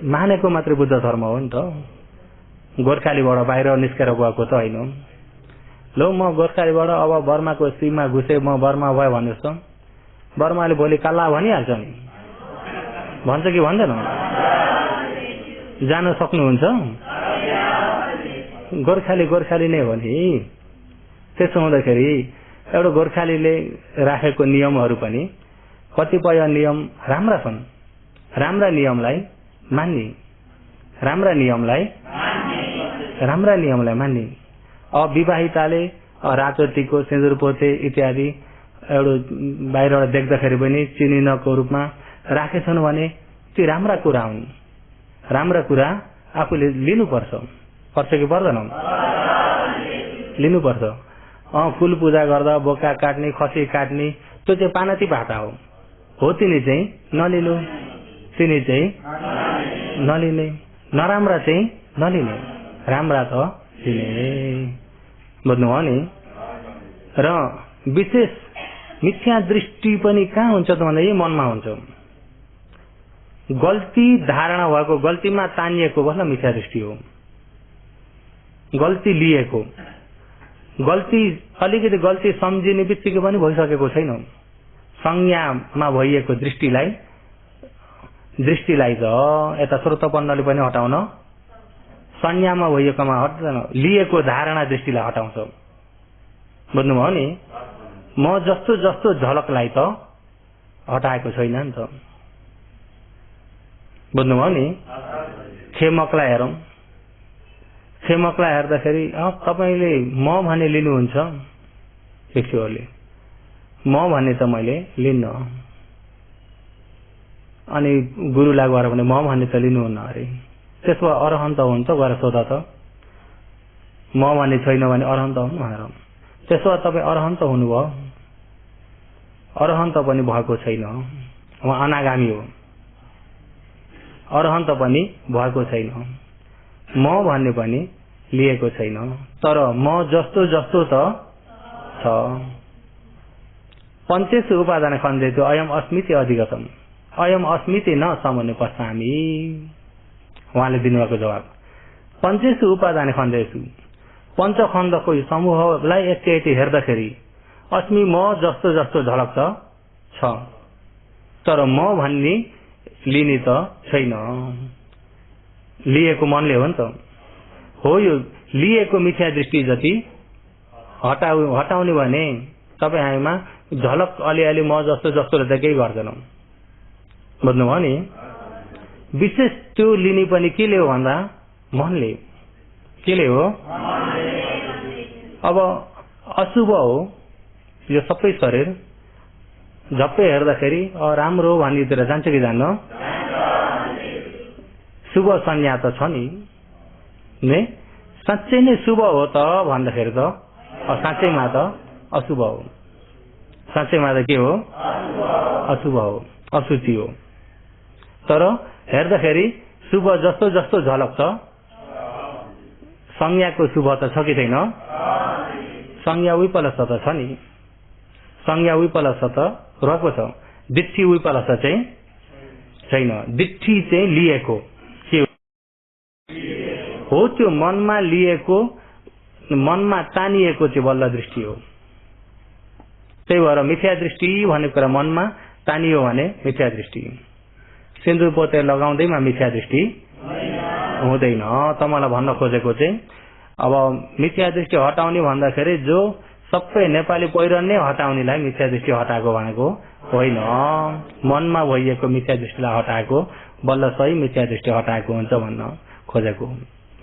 मानेको मात्रै बुद्ध धर्म हो नि त। गोर्खालीबाट बाहिर निस्केर गएको त होइन। लो म गोर्खालीबाट अब बर्माको सीमा घुसे, म बर्मा भयो भन्नुहोस् त, बर्माले भोलि काला भनिहाल्छ नि। भन्छ कि भन्दैन? जान सक्नुहुन्छ? गोर्खाली गोर्खाली नै हो नि। त्यसो हुँदाखेरि एउटा गोर्खालीले राखेको नियमहरू पनि कतिपय नियम राम्रा छन्। राम्रा नियमलाई मान्ने, राम्रा नियमलाई मान्ने। अविवाहिताले रातो टिको, सिन्दुर पोते इत्यादि एउटा बाहिरबाट देख्दाखेरि पनि चिनिनको रूपमा राखेछन् भने ती राम्रा कुरा हुन्। राम्रा कुरा आफूले लिनुपर्छ। पर्छ कि पर्दैन? लिनुपर्छ। कुल पूजा गर्दा बोका काट्ने, खसी काट्ने, त्यो चाहिँ पानाती पाटा हो। तिनी चाहिँ नलिनु, तिनी चाहिँ नलिने, नराम्रा चाहिँ नलिने, राम्रा त लिने। बुझ्नुभयो नि? र विशेष मिथ्या दृष्टि पनि कहाँ हुन्छ त भन्दा यही मनमा हुन्छ। गल्ती धारणा भएको, गल्तीमा तानिएको बस्न मिथ्या दृष्टि हो। गल्ती लिएको, गल्ती अलिकति गल्ती सम्झिने बित्तिकै पनि भइसकेको छैन। संज्ञामा भइएको दृष्टिलाई त यता श्रोतपन्नले पनि हटाउन, संज्ञामा भइएकोमा हट्दैन, लिएको धारणा दृष्टिलाई हटाउँछ। बुझ्नुभयो नि? म जस्तो जस्तो झलकलाई त हटाएको छैन नि त। बुझ्नुभयो नि? खेमकलाई हेरौँ। खेमकलाई हेर्दाखेरि तपाईँले म भने लिनुहुन्छ, भिक्षुहरूले म भने त मैले लिन्न। अनि गुरुलाई गएर भने म भने त लिनुहुन्न अरे। त्यसो भए अरहन्त हुन्छ, गएर सोधा त। म भने छैन भने अरहन्त हुनु भनेर। त्यसो भए तपाईँ अरहन्त हुनुभयो? अरहन्त पनि भएको छैन, उहाँ अनागामी हो। अरहन्त पनि भएको छैन, म भन्ने पनि लिएको छैन। तर म जस्तो जस्तो त छ। पञ्चेषु उपादान खण्डेषु अयम अस्मिति अधिगतम् अयम अस्मिति न समन्वय पश्चामि। उहाँले दिनुभएको जवाब, पञ्चेषु उपादान खण्डेषु, पञ्चखण्डको समूहलाई एकचोटि हेर्दाखेरि अस्मि म जस्तो जस्तो झलक छ, तर म भन्ने लिने त छैन। लिएको मनले हो नि त। हो, यो लिएको मिथ्या दृष्टि जति हटाउने भने तपाईँ हामीमा झलक अलिअलि म जस्तो जस्तो त केही गर्दैनौँ। बुझ्नुभयो नि? विशेष त्यो लिने पनि केले हो भन्दा मनले। केले हो? अब अशुभ हो यो सबै शरीर, झप्पै हेर्दाखेरि राम्रो भन्नेतिर जान्छ कि जान्न? शुभ संज्ञा त छ नि, साँच्चै नै शुभ हो त भन्दाखेरि त साँच्चैमा त अशुभ हो। साँच्चैमा त के हो? अशुभ हो, अशुचि हो। तर हेर्दाखेरि शुभ जस्तो जस्तो झलक्छ, संज्ञाको शुभ त छ कि छैन? संज्ञा विपलस त छ नि, संज्ञा विपलस त रहेको छ, दिट्ठी विपलस चाहिँ छैन। दिट्ठी चाहिँ लिएको के हो? त्यो मनमा लिएको, मनमा तानिएको चाहिँ बल्ल दृष्टि हो। त्यही भएर मिथ्या दृष्टि भन्ने कुरा मनमा तानियो भने मिथ्या दृष्टि। सिन्दुर पोते लगाउँदैमा मिथ्या दृष्टि हुँदैन। त मलाई भन्न खोजेको चाहिँ अब मिथ्या दृष्टि हटाउने भन्दाखेरि जो सबै नेपाली पहिरन नै हटाउनेलाई मिथ्या दृष्टि हटाएको भनेको होइन, मनमा भइएको मिथ्या दृष्टिलाई हटाएको बल्ल सही मिथ्या दृष्टि हटाएको हुन्छ भन्न खोजेको।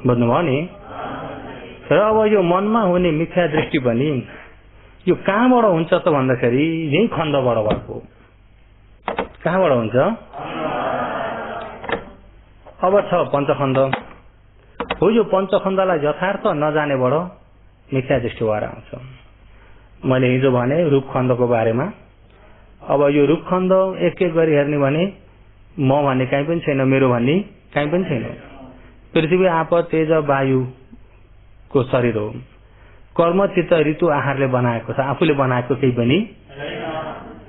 बुझ्नुभयो नि? र अब यो मनमा हुने मिथ्या दृष्टि पनि यो कहाँबाट हुन्छ त भन्दाखेरि यही खण्डबाट भएको। कहाँबाट हुन्छ? अब छ पञ्चखण्ड हो। यो पञ्चखण्डलाई यथार्थ नजानेबाट मिथ्या दृष्टि भएर आउँछ। मैले हिजो भने रूपखण्डको बारेमा। अब यो रूपखण्ड एक एक गरी हेर्ने भने म भन्ने कहीँ पनि छैन, मेरो भन्ने कहीँ पनि छैन। पृथ्वी आप तेज वायुको शरीर हो। कर्म चित्त ऋतु आहारले बनाएको छ, आफूले बनाएको केही पनि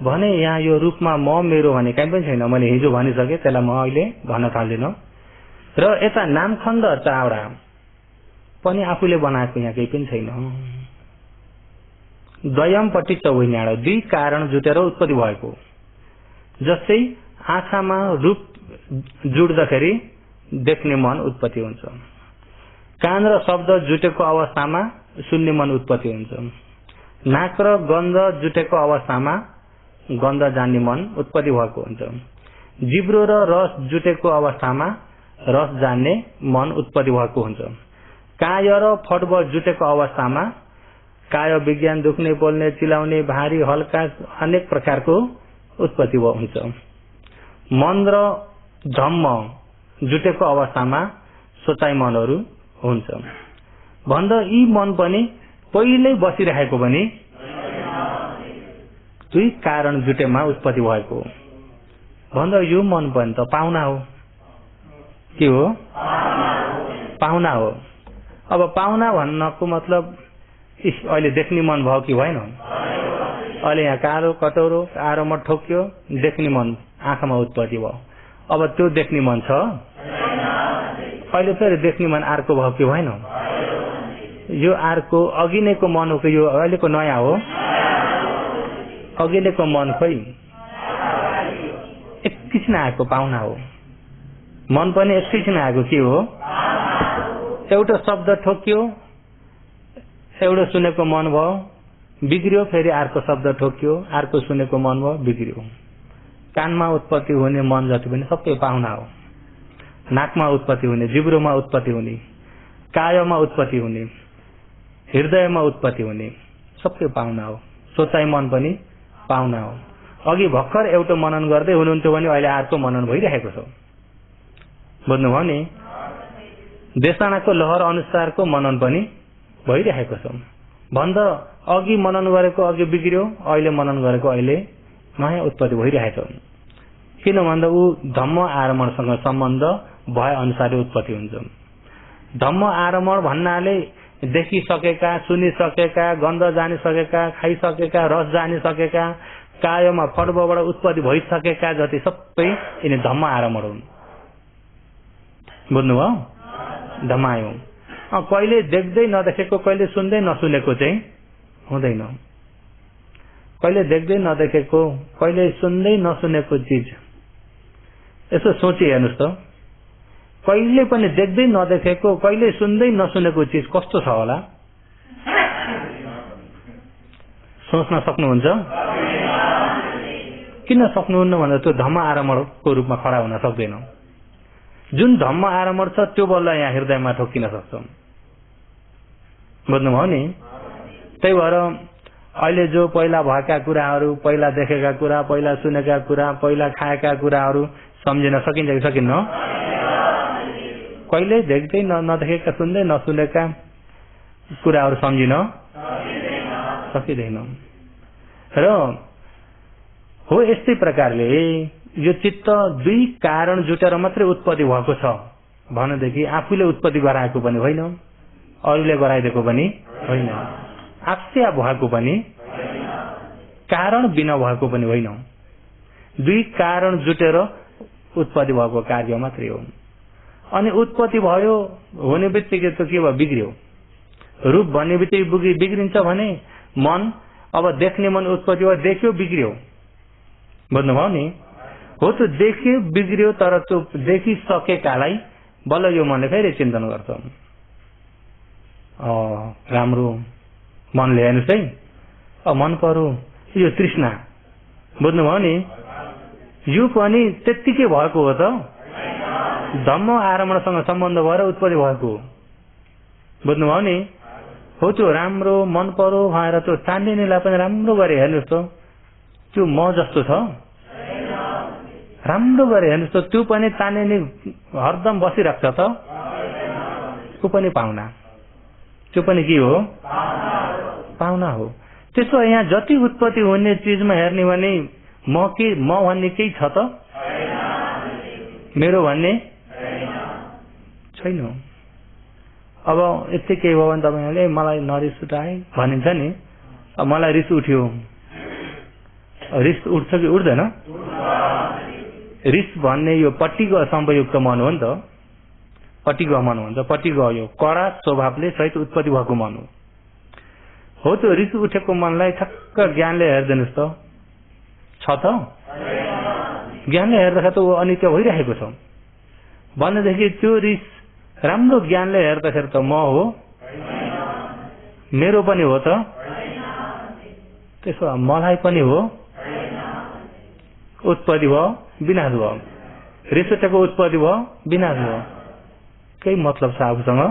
भने यहाँ यो रूपमा म मेरो भन्ने कहीँ पनि छैन। मैले हिजो भनिसकेँ, त्यसलाई म अहिले भन्न थाल्दिनँ। र यता नामखण्ड चावडा पनि आफूले बनाएको यहाँ केही पनि छैन। द्वयमपट्टि चौहिनाडा, दुई कारण जुटेर उत्पत्ति भएको। जस्तै आँखामा रूप जुट्दाखेरि देख्ने मन उत्पत्ति हुन्छ, कान र शब्द जुटेको अवस्थामा सुन्ने मन उत्पत्ति हुन्छ, नाक र गन्ध जुटेको अवस्थामा गन्ध जान्ने मन उत्पत्ति भएको हुन्छ, जिब्रो र रस जुटेको अवस्थामा रस जान्ने मन उत्पत्ति भएको हुन्छ, काय र फटबल जुटेको अवस्थामा काय विज्ञान दुख्ने, बोल्ने, चिलाउने, भारी, हल्का अनेक प्रकारको उत्पत्ति हुन्छ, मन र धम्म जुटेको अवस्थामा सोचाइ मनहरू हुन्छ। भन्दा यी मन पनि पहिल्यै बसिरहेको पनि दुई कारण जुटेमा उत्पत्ति भएको। भन्दा यो मन पनि त पाहुना हो। के हो? पाहुना हो। अब पाहुना भन्नको मतलब अहिले देख्ने मन भयो कि भएन? अहिले यहाँ कालो कटौरो आरोमा ठोक्यो, देख्ने मन आँखामा उत्पत्ति भयो। अब त्यो देख्ने मन छ? अहिले फेरि देख्ने मन अर्को भयो कि भएन? यो अर्को अघि नैको मन हो कि यो अहिलेको नयाँ हो? अघिल्लोको मन खोइ एकैछिन आएको पाहुना हो। मन पनि एकैछिन आएको के हो? एउटा शब्द ठोक्यो, एउटा सुनेको मन भयो, बिग्रियो, फेरि अर्को शब्द ठोक्यो, अर्को सुनेको मन भयो, बिग्रियो। कानमा उत्पत्ति हुने मन जति पनि सबै पाहुना हो। नाकमा उत्पत्ति हुने, जिब्रोमा उत्पत्ति हुने, कायमा उत्पत्ति हुने, हृदयमा उत्पत्ति हुने सबै पाहुना हो। सोचाइ मन पनि पाहुना हो। अघि भर्खर एउटा मनन गर्दै हुनुहुन्थ्यो भने अहिले अर्को मनन भइरहेको छ। बुझ्नुभयो नि? देशानाको लहर अनुसारको मनन पनि भइरहेको छ। भन्दा अघि मनन गरेको अघि बिग्रियो, अहिले मनन गरेको अहिले नयाँ उत्पत्ति भइरहेको छ। किन भन्दा ऊ धम्म आरमणसँग सम्बन्ध भए अनुसार उत्पत्ति हुन्छ। धम्म आरमण भन्नाले देखिसकेका, सुनिसकेका, गन्ध जानिसकेका, खाइसकेका, रस जानिसकेका, कायमा फटबबाट उत्पत्ति भइसकेका जति सबै यिनी धम्म आरमण हुन्। बुझ्नुभयो? धमायो। कहिले देख्दै नदेखेको, कहिले सुन्दै नसुनेको चाहिँ हुँदैन। कहिले देख्दै नदेखेको, कहिले सुन्दै नसुनेको चिज यसो सोची हेर्नुहोस् त, कहिले पनि देख्दै नदेखेको, कहिले सुन्दै नसुनेको चिज कस्तो छ होला? सोच्न सक्नुहुन्छ? किन सक्नुहुन्न भन्दा त्यो धम्म आरमणको रूपमा खडा हुन सक्दैन। जुन धम्म आरम्भ छ त्यो बल्ल यहाँ हृदयमा ठोक्किन सक्छ। बुझ्नुभयो नि? त्यही भएर अहिले जो पहिला भएका कुराहरू, पहिला देखेका कुरा, पहिला सुनेका कुरा, पहिला खाएका कुराहरू सम्झिन सकिन्छ कि सकिन्न? कहिले देख्दै नदेखेका, सुन्दै नसुनेका कुराहरू सम्झिन सकिँदैन। र हो यस्तै प्रकारले यो चित्त दुई कारण जुटेर मात्रै उत्पत्ति भएको छ भनेदेखि आफूले उत्पत्ति गराएको पनि होइन, अरूले गराइदिएको पनि होइन, आफै भएको पनि कारण बिना भएको पनि होइन। दुई कारण जुटेर उत्पत्ति भएको कार्य मात्रै हो। अनि उत्पत्ति भयो हुने बित्तिकै त के भयो? बिग्रियो। रूप भन्ने बित्तिकै बिग्रिन्छ भने मन, अब देख्ने मन उत्पत्ति भयो, देख्यो बिग्रियो। बुझ्नुभयो नि? हो त देख्यो बिग्रियो, तर त्यो देखिसकेकालाई बल्ल यो मनले फेरि चिन्तन गर्छ। राम्रो मनले हेर्नुहोस् है, मन पर्यो, यो तृष्णा। बुझ्नुभयो नि? यो पनि त्यत्तिकै भएको हो त, धम्म आरम्भसँग सम्बन्ध भएर उत्पत्ति भएको। बुझ्नुभयो नि? हो त्यो राम्रो मन पर्यो भएर त्यो चान्दिनीलाई पनि राम्रो गरे हेर्नुहोस् त, त्यो म जस्तो छ? राम्रो गरे हेर्नुहोस् त, त्यो पनि चान्दिनी हरदम बसिराख्छ त? त्यो पनि पाहुना, त्यो पनि के हो? पाहुना हो। त्यसो यहाँ जति उत्पत्ति हुने चिजमा हेर्ने भने म भन्ने केही छ त? मेरो भन्ने छैन। अब यति केही भयो भने तपाईँले मलाई नरिस उठाए भनिन्छ नि, मलाई रिस उठ्यो, रिस उठ्छ कि उठ्दैन? रिस भन्ने यो पट्टिको सम्पयुक्त मन हो नि त, पट्टिको मन हुन्छ। पट्टिको यो कडा स्वभावले सहित उत्पत्ति भएको मन हो। त्यो रिस उठेको मनलाई ठक्क ज्ञानले हेरिदिनुहोस् त, छ त? ज्ञानले हेर्दाखेरि त ऊ अनित्य भइरहेको छ भनेदेखि त्यो रिस राम्रो ज्ञानले हेर्दाखेरि त म हो, मेरो पनि हो त? त्यसो मलाई पनि हो, उत्पत्ति भयो, विनाश भयो। रिस उठेको उत्पत्ति भयो, विनाश भयो। केही मतलब छ आफूसँग?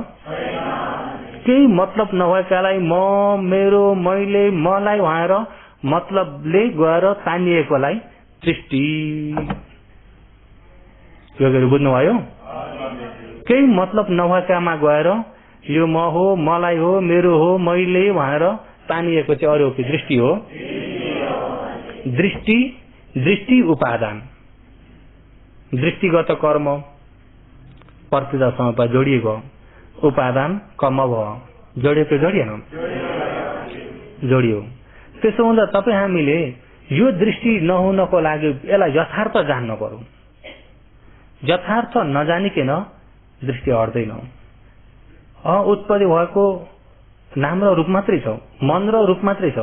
केही मतलब नभएकालाई म, मेरो, मैले, मलाई भएर मतलबले गएर तानिएकोलाई सृष्टि। यो बुझ्नुभयो? केही मतलब नभएकामा गएर यो म हो, मलाई हो, मेरो हो, मैले भनेर तानिएको चाहिँ अरू हो, दृष्टि हो। दृष्टि उपादान, दृष्टिगत कर्म प्रतिदासँग जोडिएको, उपादान कर्म भयो, जोडिएको जोडिएन? जोडियो। त्यसो हुँदा तपाईँ हामीले यो दृष्टि नहुनको लागि यसलाई यथार्थ जान्न पर्यो। यथार्थ नजानिकन दृष्टि हट्दैन। उत्पत्ति भएको नाम र रूप मात्रै छ, मन र रूप मात्रै छ।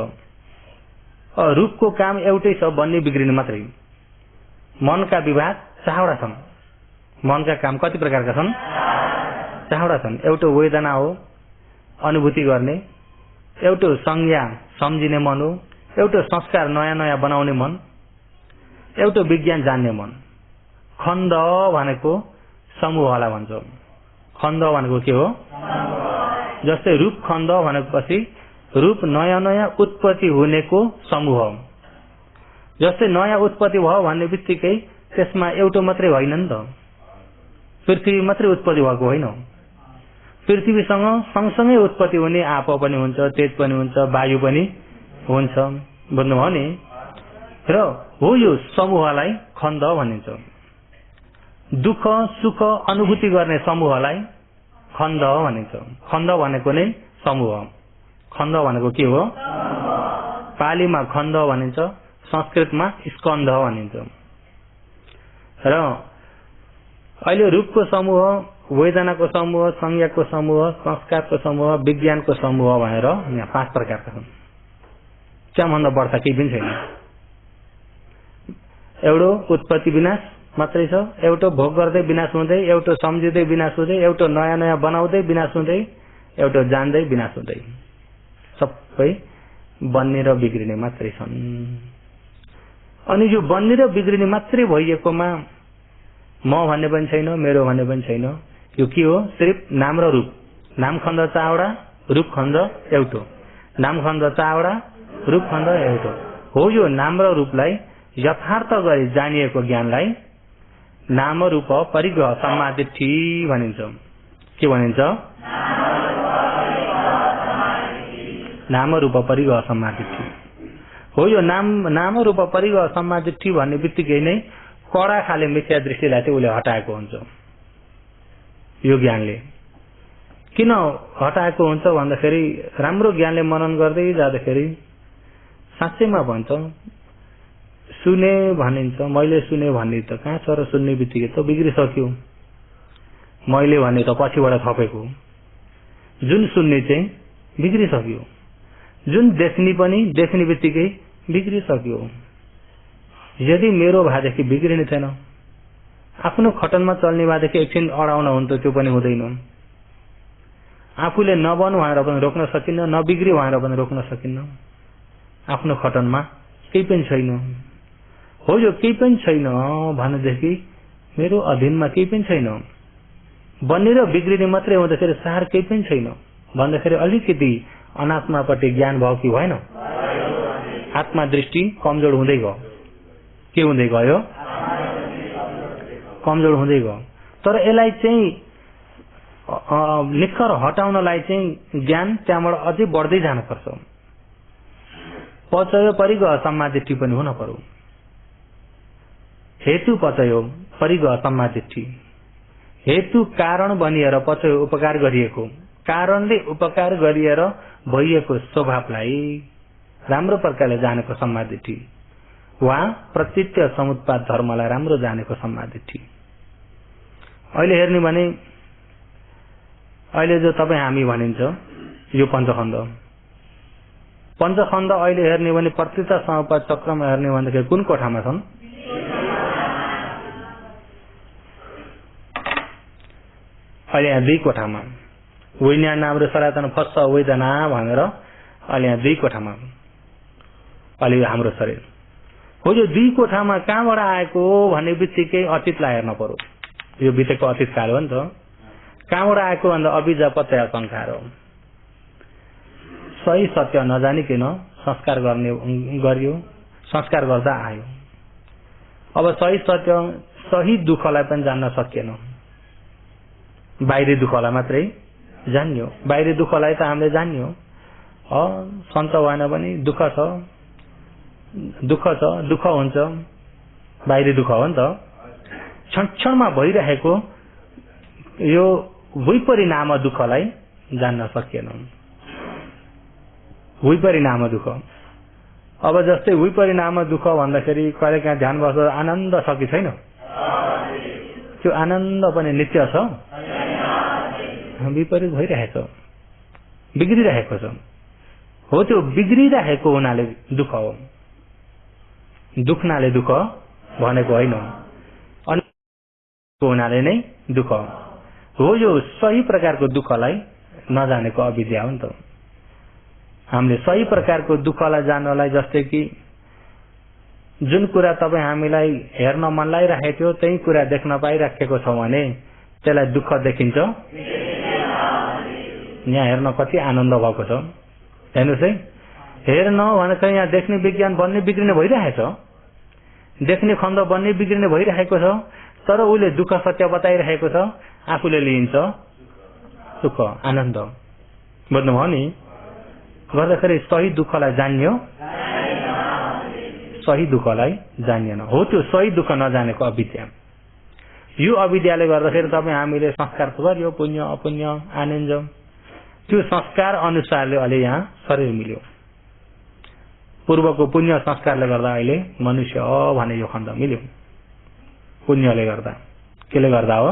रूपको काम एउटै छ, बन्ने बिग्रिने मात्रै। मनका विभाग 4वटा छन्। मनका काम कति प्रकारका छन्? 4वटा छन्। एउटा वेदना हो, अनुभूति गर्ने। एउटा संज्ञा सम्झिने मन हो। एउटा संस्कार नयाँ नयाँ बनाउने मन। एउटा विज्ञान जान्ने मन। खण्ड भनेको समूहलाई भन्छ। खण्ड भनेको के हो? जस्तै रूप खण्ड भनेपछि रूप नयाँ नयाँ उत्पत्ति हुनेको समूह। जस्तै नयाँ उत्पत्ति भयो भन्ने बित्तिकै त्यसमा एउटा मात्रै होइन नि त, पृथ्वी मात्रै उत्पत्ति भएको होइन। पृथ्वीसँग सँगसँगै उत्पत्ति हुने आप पनि हुन्छ, तेज पनि हुन्छ, वायु पनि हुन्छ। बुझ्नुभयो नि? र हो यो समूहलाई खण्ड भनिन्छ। दुःख सुख अनुभूति गर्ने समूहलाई खण्ड भनिन्छ। खण्ड भनेको नै समूह। खण्ड भनेको के हो? पालीमा खण्ड भनिन्छ, संस्कृतमा स्कन्ध भनिन्छ। र अहिले रूपको समूह, वेदनाको समूह, संज्ञाको समूह, संस्कारको समूह, विज्ञानको समूह भनेर यहाँ 5 प्रकारका छन्। त्यहाँभन्दा बढ्ता केही पनि छैन। एउटा उत्पत्ति विनाश मात्रै छ, एउटा भोग गर्दै विनाश हुँदै, एउटा सम्झिँदै विनाश हुँदै, एउटा नयाँ नयाँ बनाउँदै विनाश हुँदै, एउटा जान्दै विनाश हुँदै। सबै बन्ने र बिग्रिने मात्रै छन्। अनि यो बन्ने र बिग्रिने मात्रै भइएकोमा म भन्ने पनि छैन, मेरो भन्ने पनि छैन। यो के हो? सिर्फ नाम र रूप। नाम खण्ड चावडा, रूप खण्ड एउटो। नाम खण्ड चावडा, रूप खण्ड एउटो हो। यो नाम र रूपलाई यथार्थ गरी जानिएको ज्ञानलाई नाम रूप परिग्रह सम्मादिठी भनिन्छ। के भनिन्छ? नाम रूप परिग्रह सम्मादिठी हो। यो नाम रूप परिग्रह सम्मादिठी भन्ने बित्तिकै नै कडा खाले मिथ्या दृष्टिलाई चाहिँ उसले हटाएको हुन्छ। यो ज्ञानले किन हटाएको हुन्छ भन्दाखेरि राम्रो ज्ञानले मनन गर्दै जाँदाखेरि साँच्चैमा भन्छ सुने भनिन्छ, मैले सुने भन्ने त कहाँ छ र? सुन्ने बित्तिकै त बिग्रिसक्यो। मैले भन्ने त पछिबाट थपेको। जुन सुन्ने चाहिँ बिग्रिसक्यो, जुन देख्ने पनि देख्ने बित्तिकै बिग्रिसक्यो। यदि मेरो भादेखि बिग्रिने थिएन, आफ्नो खटनमा चल्ने भादेखि एकछिन अडाउन हुन्थ्यो, त्यो पनि हुँदैन। आफूले नबनु भनेर पनि रोक्न सकिन्न, नबिग्री भनेर पनि रोक्न सकिन्न। आफ्नो खटनमा केही पनि छैन हो। यो केही पनि छैन भनेदेखि मेरो अधीनमा केही पनि छैन। बन्ने र बिग्रिने मात्रै हुँदाखेरि सार केही पनि छैन भन्दाखेरि अलिकति अनात्मापट्टि ज्ञान भयो कि भएन? आत्मा दृष्टि कमजोर हुँदै गयो। के हुँदै गयो? कमजोर हुँदै गयो। तर यसलाई चाहिँ निखर हटाउनलाई चाहिँ ज्ञान त्यहाँबाट अझै बढ्दै जानुपर्छ। पचयो परिग्रह सम्मादिठी पनि हुन पर्यो। हेतु पचयो परिग्रह सम्मादिठी। हेतु कारण बनिएर पचयो उपकार गरिएको, कारणले उपकार गरिएर भइएको स्वभावलाई राम्रो प्रकारले जानेको सम्मादिठी वा प्रतीत्य समुत्पाद धर्मलाई राम्रो जानेको सम्मादिठी। अहिले हेर्ने भने अहिले जो तपाईँ हामी भनिन्छ यो पञ्चखण्ड अहिले हेर्ने भने प्रतीत्य समुत्पाद चक्रमा हेर्ने भन्दाखेरि कुन कोठामा छन्? अहिले यहाँ 2 कोठामा। विज्ञान नाम र सनातन फस्छ वेदना भनेर अहिले यहाँ 2 कोठामा। अहिले हाम्रो शरीर हो। यो 2 कोठामा कहाँबाट आएको भन्ने बित्तिकै अतीतलाई हेर्न पर्यो। यो बितेको अतीत काल हो नि त। कहाँबाट आएको भन्दा अभिजा पत्या संस्कार हो। सही सत्य नजानिकन संस्कार गरियो, संस्कार गर्दा आयो। अब सही सत्य सही दुःखलाई पनि जान्न सकिएन, बाहिरी दुःखलाई मात्रै जान्यो। बाहिरी दुःखलाई त हामीले जान्यो, सन्च भएन भने दुःख छ, दुःख हुन्छ, बाहिरी दुःख हो नि त। क्षण भइरहेको यो विपरिणाम दुःखलाई जान्न सकिएन। विपरिणाम दुःख। अब जस्तै विपरिणाम दुःख भन्दाखेरि कहिले काहीँ ध्यान बस्दा आनन्द छ कि छैन? त्यो आनन्द पनि नित्य छ, विपरीत भइरहेको, बिग्रिरहेको छ हो। त्यो बिग्रिरहेको हुनाले दुःख हो, दुख्नाले दुःख भनेको होइन, अनि हुनाले नै दुःख हो। यो सही प्रकारको दुःखलाई नजानेको अविद्या हो नि त। हामीले सही प्रकारको दुःखलाई जान्नलाई जस्तै कि जुन कुरा तपाईँ हामीलाई हेर्न मन लागिरहेको थियो त्यही कुरा देख्न पाइराखेको छ भने त्यसलाई दुःख देखिन्छ। यहाँ हेर्न कति आनन्द भएको छ हेर्नुहोस् है। हेर्न भनेको यहाँ देख्ने विज्ञान बन्ने बिग्रिने भइरहेछ, देख्ने खण्ड बन्ने बिग्रिने भइरहेको छ, तर उसले दुःख सत्य बताइरहेको छ, आफूले लिइन्छ सुख आनन्द। बुझ्नुभयो नि? गर्दाखेरि सही दुःखलाई जान्यो, सही दुःखलाई जानिएन हो। त्यो सही दुःख नजानेको अविद्या। यो अविद्याले गर्दाखेरि तपाईँ हामीले संस्कार गर्यो, पुण्य अपुण्य आनन्द, त्यो संस्कार अनुसारले अहिले यहाँ शरीर मिल्यो। पूर्वको पुण्य संस्कारले गर्दा अहिले मनुष्य भने यो खण्ड मिल्यो। पुण्यले गर्दा, केले गर्दा हो?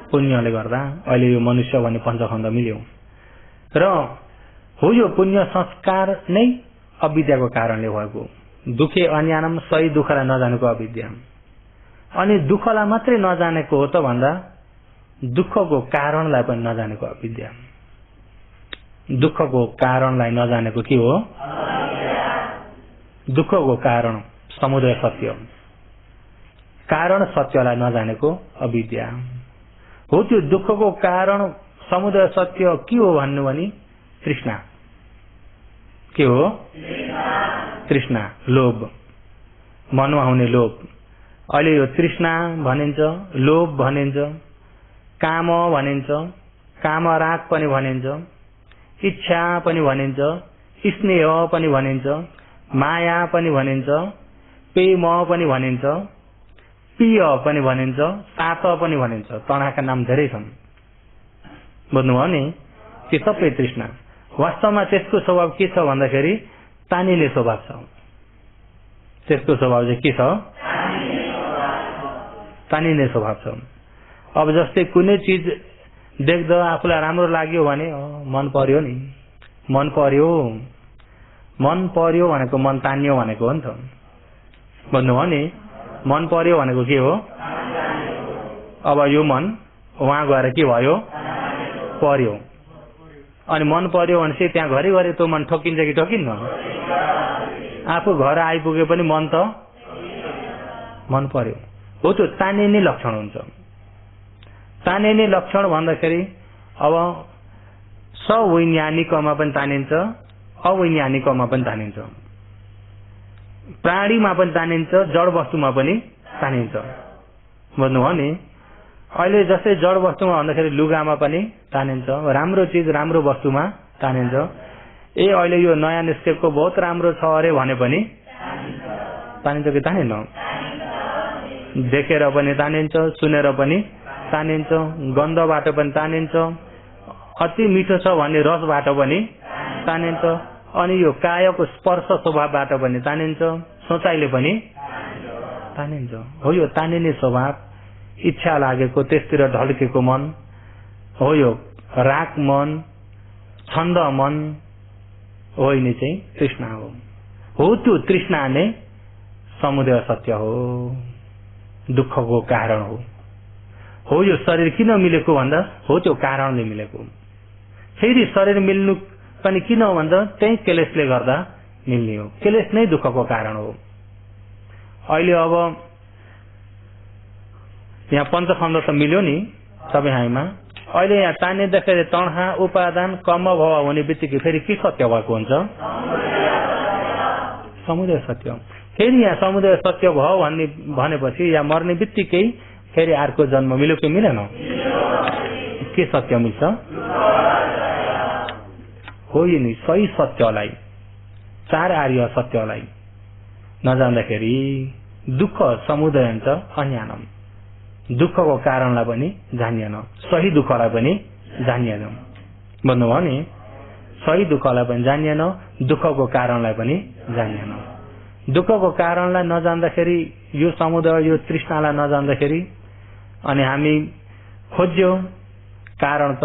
पुण्यले गर्दा अहिले यो मनुष्य भन्ने पञ्चखण्ड मिल्यो। र हो यो पुण्य संस्कार नै अविद्याको कारणले भएको। दुखे अन्यानम, सही दुःखलाई नजानेको अविद्या। अनि दुःखलाई मात्रै नजानेको हो त भन्दा दुःखको कारणलाई पनि नजानेको अविद्या। दुःखको कारणलाई नजानेको के हो? दुःखको कारण समुदय सत्य। कारण सत्यलाई नजानेको अविद्या हो। त्यो दुःखको कारण समुदय सत्य के हो भन्नु भने तृष्णा। के हो? तृष्णा, लोभ, मनमा हुने लोभ। अहिले यो तृष्णा भनिन्छ, लोभ भनिन्छ, काम भनिन्छ, कामराग पनि भनिन्छ, इच्छा पनि भनिन्छ, स्नेह पनि भनिन्छ, माया पनि भनिन्छ, प्रेम पनि भनिन्छ, प्रिय पनि भनिन्छ, सात पनि भनिन्छ। तनाका नाम धेरै छन्। बुझ्नुभयो नि? त्यो सबै तृष्णा। वास्तवमा त्यसको स्वभाव के छ भन्दाखेरि तानिने स्वभाव छ। त्यसको स्वभाव चाहिँ के छ? तानिने स्वभाव छ। अब जस्तै कुनै चिज देख्दा आफूलाई राम्रो लाग्यो भने मन पर्यो नि, मन पर्यो, मन पर्यो भनेको मन तान्यो भनेको हो नि त। भन्नुभयो नि? मन पर्यो भनेको के हो? अब यो मन वहाँ गएर के भयो? पर्यो। अनि मन पर्यो भनेपछि त्यहाँ घरिघरि त्यो मन ठोकिन्छ कि ठोकिन्न? आफू घर आइपुगे पनि मन त मन पर्यो हो। त्यो तानिने लक्षण हुन्छ। तानिने लक्षण भन्दाखेरि अब सवैज्ञानिकमा पनि तानिन्छ, अवैज्ञानिकमा पनि तानिन्छ, प्राणीमा पनि तानिन्छ, जड वस्तुमा पनि तानिन्छ। बुझ्नुभयो नि? अहिले जस्तै जड वस्तुमा भन्दाखेरि लुगामा पनि तानिन्छ, राम्रो चिज राम्रो वस्तुमा तानिन्छ। अहिले यो नयाँ निस्केको बहुत राम्रो छ अरे भने पनि तानिन्छ कि तानिन्न? देखेर पनि तानिन्छ, सुनेर पनि तानिन्छ, गन्धबाट पनि तानिन्छ, अति मिठो छ भन्ने रसबाट पनि तानिन्छ, अनि यो कायको स्पर्श स्वभावबाट पनि तानिन्छ, सोचाइले पनि तानिन्छ। हो यो तानिने स्वभाव, इच्छा लागेको त्यसतिर ढल्केको मन हो यो राग मन, छन्द मन हो। यिनी चाहिँ तृष्णा हो। त्यो तृष्णा नै समुदय सत्य हो, दुःखको कारण हो। यो शरीर किन मिलेको भन्दा हो त्यो कारणले मिलेको। फेरि शरीर मिल्नु पनि किन हो भन्दा त्यही क्लेशले गर्दा मिल्ने हो। क्लेश नै दुःखको कारण हो। अहिले अब यहाँ पञ्चखण्ड त मिल्यो नि सबै हामीमा। अहिले यहाँ तानिँदाखेरि तणखा उपादान कर्म भाव हुने बित्तिकै फेरि के सत्य भएको हुन्छ? समुदय सत्य। फेरि यहाँ समुदय सत्य भयो भनेपछि यहाँ मर्ने बित्तिकै फेरि अर्को जन्म मिल्यो कि मिलेन? के सत्य मिल्छ? हो नि सही सत्यलाई, चार आर्य सत्यलाई नजान्दाखेरि दुःख समुदय हुन्छ अज्ञानम। दुःखको कारणलाई पनि जानिएन, सही दुःखलाई पनि जानिएन। भन्नुभयो नि? सही दुःखलाई पनि जानिएन, दुःखको कारणलाई पनि जानिएन। दुःखको कारणलाई नजान्दाखेरि यो समुदय यो तृष्णालाई नजान्दाखेरि अनि हामी खोज्यौं कारण त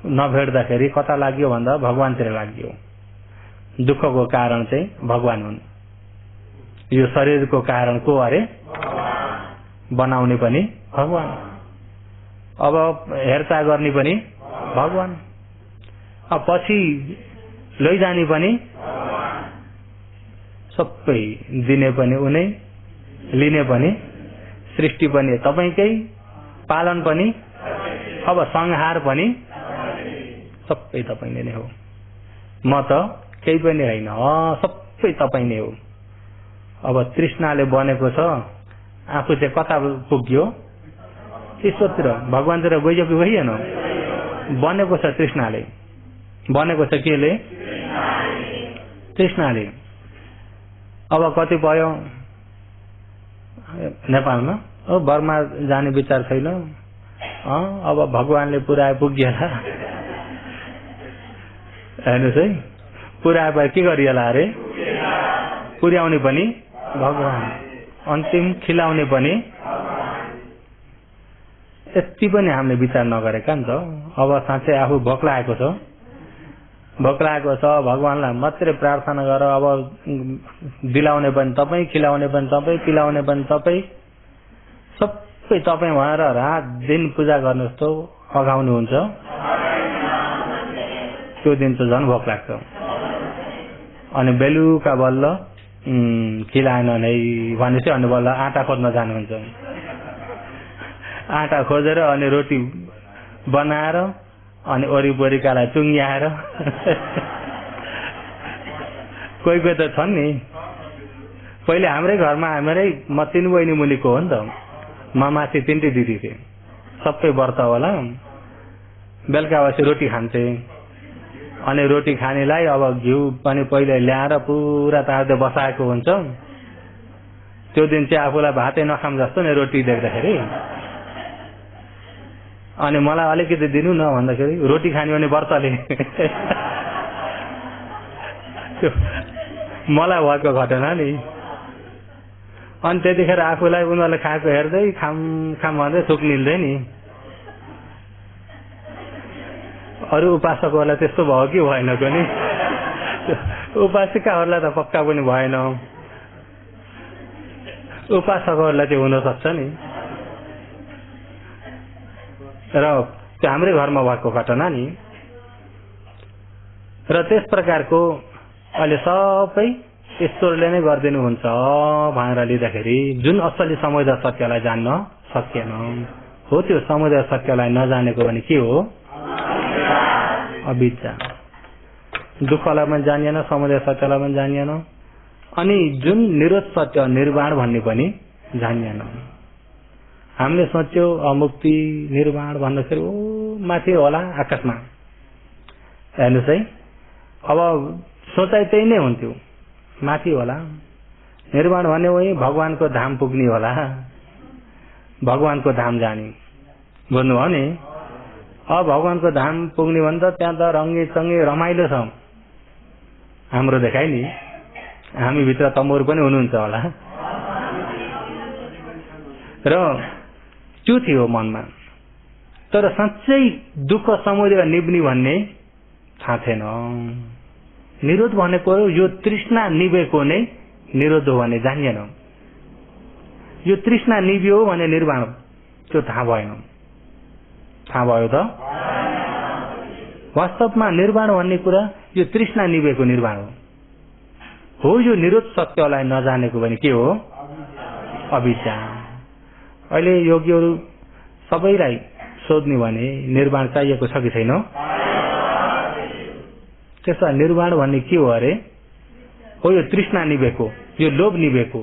नभेट्दाखेरि कता लाग्यो भन्दा भगवानतिर लाग्यो। दुःखको कारण चाहिँ भगवान हुन्। यो शरीरको कारण को अरे? बनाउने पनि भगवान, अब हेरचाह गर्ने पनि भगवान, अब पछि लैजाने पनि सबै, दिने पनि उनै, लिने पनि, सृष्टि पनि तपाईकै, पालन पनि, अब संहार पनि सबै तपाईले नै हो। म त केही पनि होइन, सबै तपाई नै हो। अब तृष्णाले बनेको छ, आफू चाहिँ कता पुग्यो? ईश्वरतिर, भगवानतिर गइयो कि गइएन? बनेको छ तृष्णाले। बनेको छ केले? तृष्णाले। अब कति भयो नेपालमा बर्मा जाने विचार छैन। अब भगवानले पुर्याए पुग्योला। हेर्नुहोस् है, पुर्याए के गरिएला अरे? पुर्याउने पनि भगवान, अन्तिम खिलाउने पनि। यति पनि हामीले विचार नगरेका नि त। अब साँच्चै आफू भोक्लाएको छ, भोक्लाएको छ, भगवानलाई मात्रै प्रार्थना गर। अब दिलाउने पनि तपाईँ, खिलाउने पनि तपाईँ, पिलाउने पनि तपाईँ, सबै तपाईँ भएर रात दिन पूजा गर्नुहोस् त अगाउनुहुन्छ। त्यो दिन त झन् भोक लाग्छ। अनि बेलुका बल्ल खिलाएन नै भनेपछि अनि बल्ल आटा खोज्न जानुहुन्छ। आटा खोजेर अनि रोटी बनाएर अनि वरिपरिकालाई चुङ्ग्याएर कोही कोही त छन् नि, पहिले हाम्रै घरमा हाम्रै म 3 बहिनी मुनिको हो नि त, म माथि 3 दिदी थिए, सबै व्रत होला। बेलुका बसी रोटी खान्थे अनि रोटी खानेलाई अब घिउ पनि पहिले ल्याएर पुरा तार्दै बसाएको हुन्छ। त्यो दिन चाहिँ आफूलाई भातै नखाम जस्तो नि रोटी देख्दाखेरि, अनि मलाई अलिकति दिनु न भन्दाखेरि रोटी खाने भने व्रतले मलाई भएको घटना नि। अनि त्यतिखेर आफूलाई उनीहरूले खाएको हेर्दै खाम खाम भन्दै थुक निल्दै नि। अरू उपासकहरूलाई त्यस्तो भयो कि भएन पनि, उपासिकाहरूलाई त पक्का पनि भएन, उपासकहरूलाई चाहिँ हुन सक्छ नि। र त्यो हाम्रै घरमा भएको घटना नि। र त्यस प्रकारको अहिले सबै ईश्वरले नै गरिदिनुहुन्छ भनेर लिँदाखेरि जुन असली समुदाय सत्यलाई जान्न सकेन हो, त्यो समुदाय सत्यलाई नजानेको भने के हो? अविद्या। दुःखलाई पनि जानिएन, समुदाय सत्यलाई पनि जानिएन, अनि जुन निरोध सत्य निर्वाण भन्ने पनि जानिएन। हामीले सोच्यो अमुक्ति निर्वाण भन्दाखेरि ओ माथि होला आकाशमा। हेर्नुहोस् है, अब सोचाइ त्यही नै हुन्थ्यो, माथि होला निर्वाण भन्ने वही भगवानको धाम पुग्ने होला, भगवानको धाम जाने भन्नुभयो नि। अब भगवानको धाम पुग्ने भने त त्यहाँ त रङ्गी चङ्गी रमाइलो छ हाम्रो देखाइ नि। हामी भित्र तमोर पनि हुनुहुन्छ होला। र त्यो थियो मनमा, तर साँच्चै दुःख समुदाय निब्ने भन्ने थाहा थिएन। निरोध भनेको यो तृष्णा निभेको नै निरोध हो भने जानिएन। यो तृष्णा निभ्यो भने निर्वाण त्यो थाहा भएन। थाहा भयो त? वास्तवमा निर्वाण भन्ने कुरा यो तृष्णा निभेको निर्वाण हो। यो निरोध सत्यलाई नजानेको भने के हो? अविद्या। अहिले योगीहरू सबैलाई सोध्ने भने निर्वाण चाहिएको छ कि छैन? त्यसो निर्वाण भन्ने के हो अरे? हो यो तृष्णा निभेको, यो लोभ निभेको,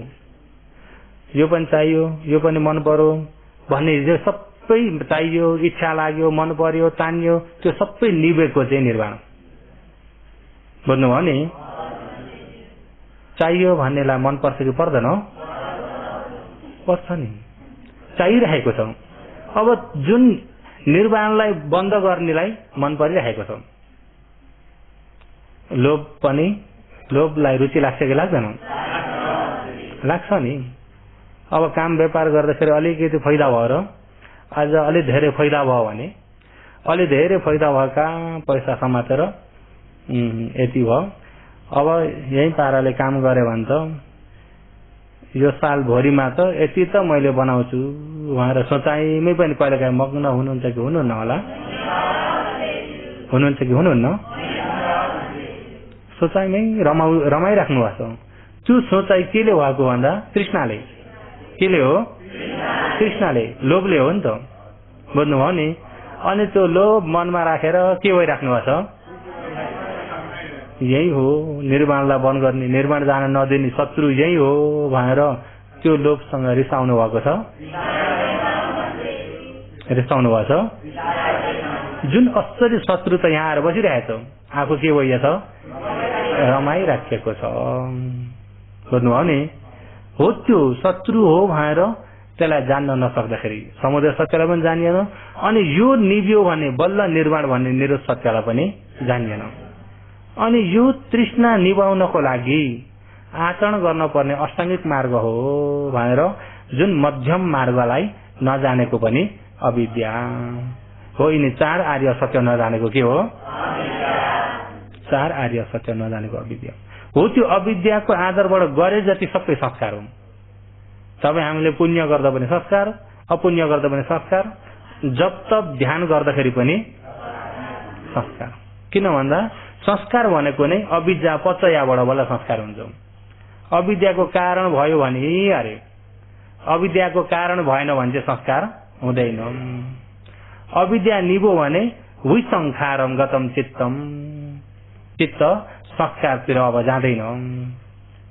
यो पनि चाहियो, यो पनि मन पर्यो भन्ने जो सबै चाहियो, इच्छा लाग्यो, मन पर्यो, तानियो, त्यो सबै निभेको चाहिँ निर्वाण। बुझ्नुभयो नि? चाहियो भन्नेलाई मन पर्छ कि पर्दैन? पर्छ नि, चाहिरहेको छ। अब जुन निर्वाणलाई बन्द गर्नेलाई मन परिरहेको छ। लोभ पनि, लोभलाई रुचि लाग्छ कि लाग्दैन? लाग्छ नि। अब काम व्यापार गर्दाखेरि अलिकति फाइदा भयो र आज अलि धेरै फाइदा भयो भने अलि धेरै फाइदा भएका पैसा समातेर यति भयो, अब यही पाराले काम गरे भने त यो साल भरिमा त यति त मैले बनाउँछु भनेर सोचाइमै पनि कहिलेकाहीँ मग्न हुनुहुन्छ कि हुनुहुन्न होला? हुनुहुन्छ कि हुनुहुन्न? सोचाइमै रमाइराख्नु भएको छ। त्यो सोचाइ केले भएको भन्दा तृष्णाले। केले हो? तृष्णाले, लोभले हो नि त। बुझ्नुभयो नि? अनि त्यो लोभ मनमा राखेर के भइराख्नु भएको छ? यही हो निर्वाणलाई बन्द गर्ने, निर्वाण जान नदिने शत्रु यही हो भनेर त्यो लोभसँग रिसाउनु भएको छ। रिसाउनु भएको छ। जुन असली शत्रु त यहाँ आएर बसिरहेछ, आफू के भइरहेछ? रमाइराखेको छ। बुझ्नुभयो नि? हो त्यो शत्रु हो भनेर त्यसलाई जान्न नसक्दाखेरि समुदाय सत्यलाई पनि जानिएन, अनि यो निभ्यो भने बल्ल निर्वाण भन्ने निरोध सत्यलाई पनि जानिएन। अनि यो तृष्णा निभाउनको लागि आचरण गर्न पर्ने अष्टाङ्गिक मार्ग हो भनेर जुन मध्यम मार्गलाई नजानेको पनि अविद्या हो। यिनी 4 आर्य सत्य नजानेको के हो? 4 आर्य सत्य नजानेको अविद्या हो। त्यो अविद्याको आधारबाट गरे जति सबै संस्कार हो। सबै हामीले पुण्य गर्दा पनि संस्कार, अपुण्य गर्दा पनि संस्कार, जप तप ध्यान गर्दाखेरि पनि संस्कार। किन भन्दा संस्कार भनेको नै अविद्या पचयाबाट बल्ल संस्कार हुन्छ। अविद्याको कारण भयो भने अरे अविद्याको कारण भएन भने चाहिँ संस्कार हुँदैन। अविद्या निभो भने विसंखारम गतम चित्तम, चित्त संस्कारतिर अब जाँदैन,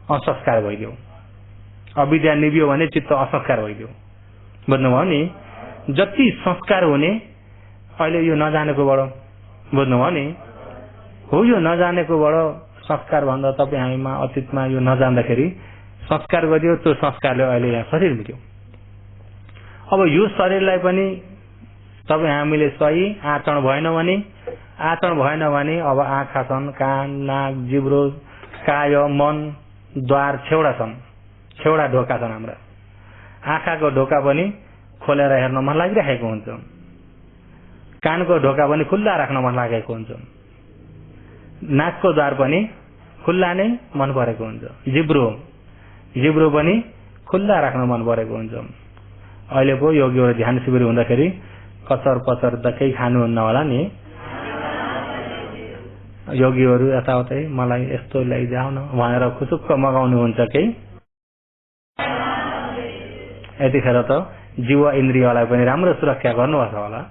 असंस्कार भइदियो। अविद्या निभ्यो भने चित्त असंस्कार भइदियो। बुझ्नुभयो नि? जति संस्कार हुने अहिले यो नजानेकोबाट, बुझ्नुभयो नि? हो यो नजानेकोबाट संस्कार भन्दा तपाईँ हामीमा अतीतमा यो नजान्दाखेरि संस्कार गरियो, त्यो संस्कारले अहिले यहाँ शरीर मिल्यो। अब यो शरीरलाई पनि तपाईँ हामीले सही आचरण भएन भने अब आँखा छन्, कान, नाक, जिब्रो, काय, मन, द्वार छेउडा छन्, छेउडा ढोका छन् हाम्रा। आँखाको ढोका पनि खोलेर हेर्न मन लागिरहेको हुन्छ, कानको ढोका पनि खुल्ला राख्न मन लागेको हुन्छ, नाकको द्वार पनि खुल्ला नै मन परेको हुन्छ, जिब्रो पनि खुल्ला राख्न मन परेको हुन्छ। अहिले पो योगीहरू ध्यान शिविर हुँदाखेरि कचर पचर त केही खानुहुन्न होला नि, योगीहरू यताउतै मलाई यस्तो ल्याइजाऊ न भनेर खुसुक्क मगाउनुहुन्छ केही। यतिखेर त जीव इन्द्रियलाई पनि राम्रो सुरक्षा गर्नुपर्छ होला।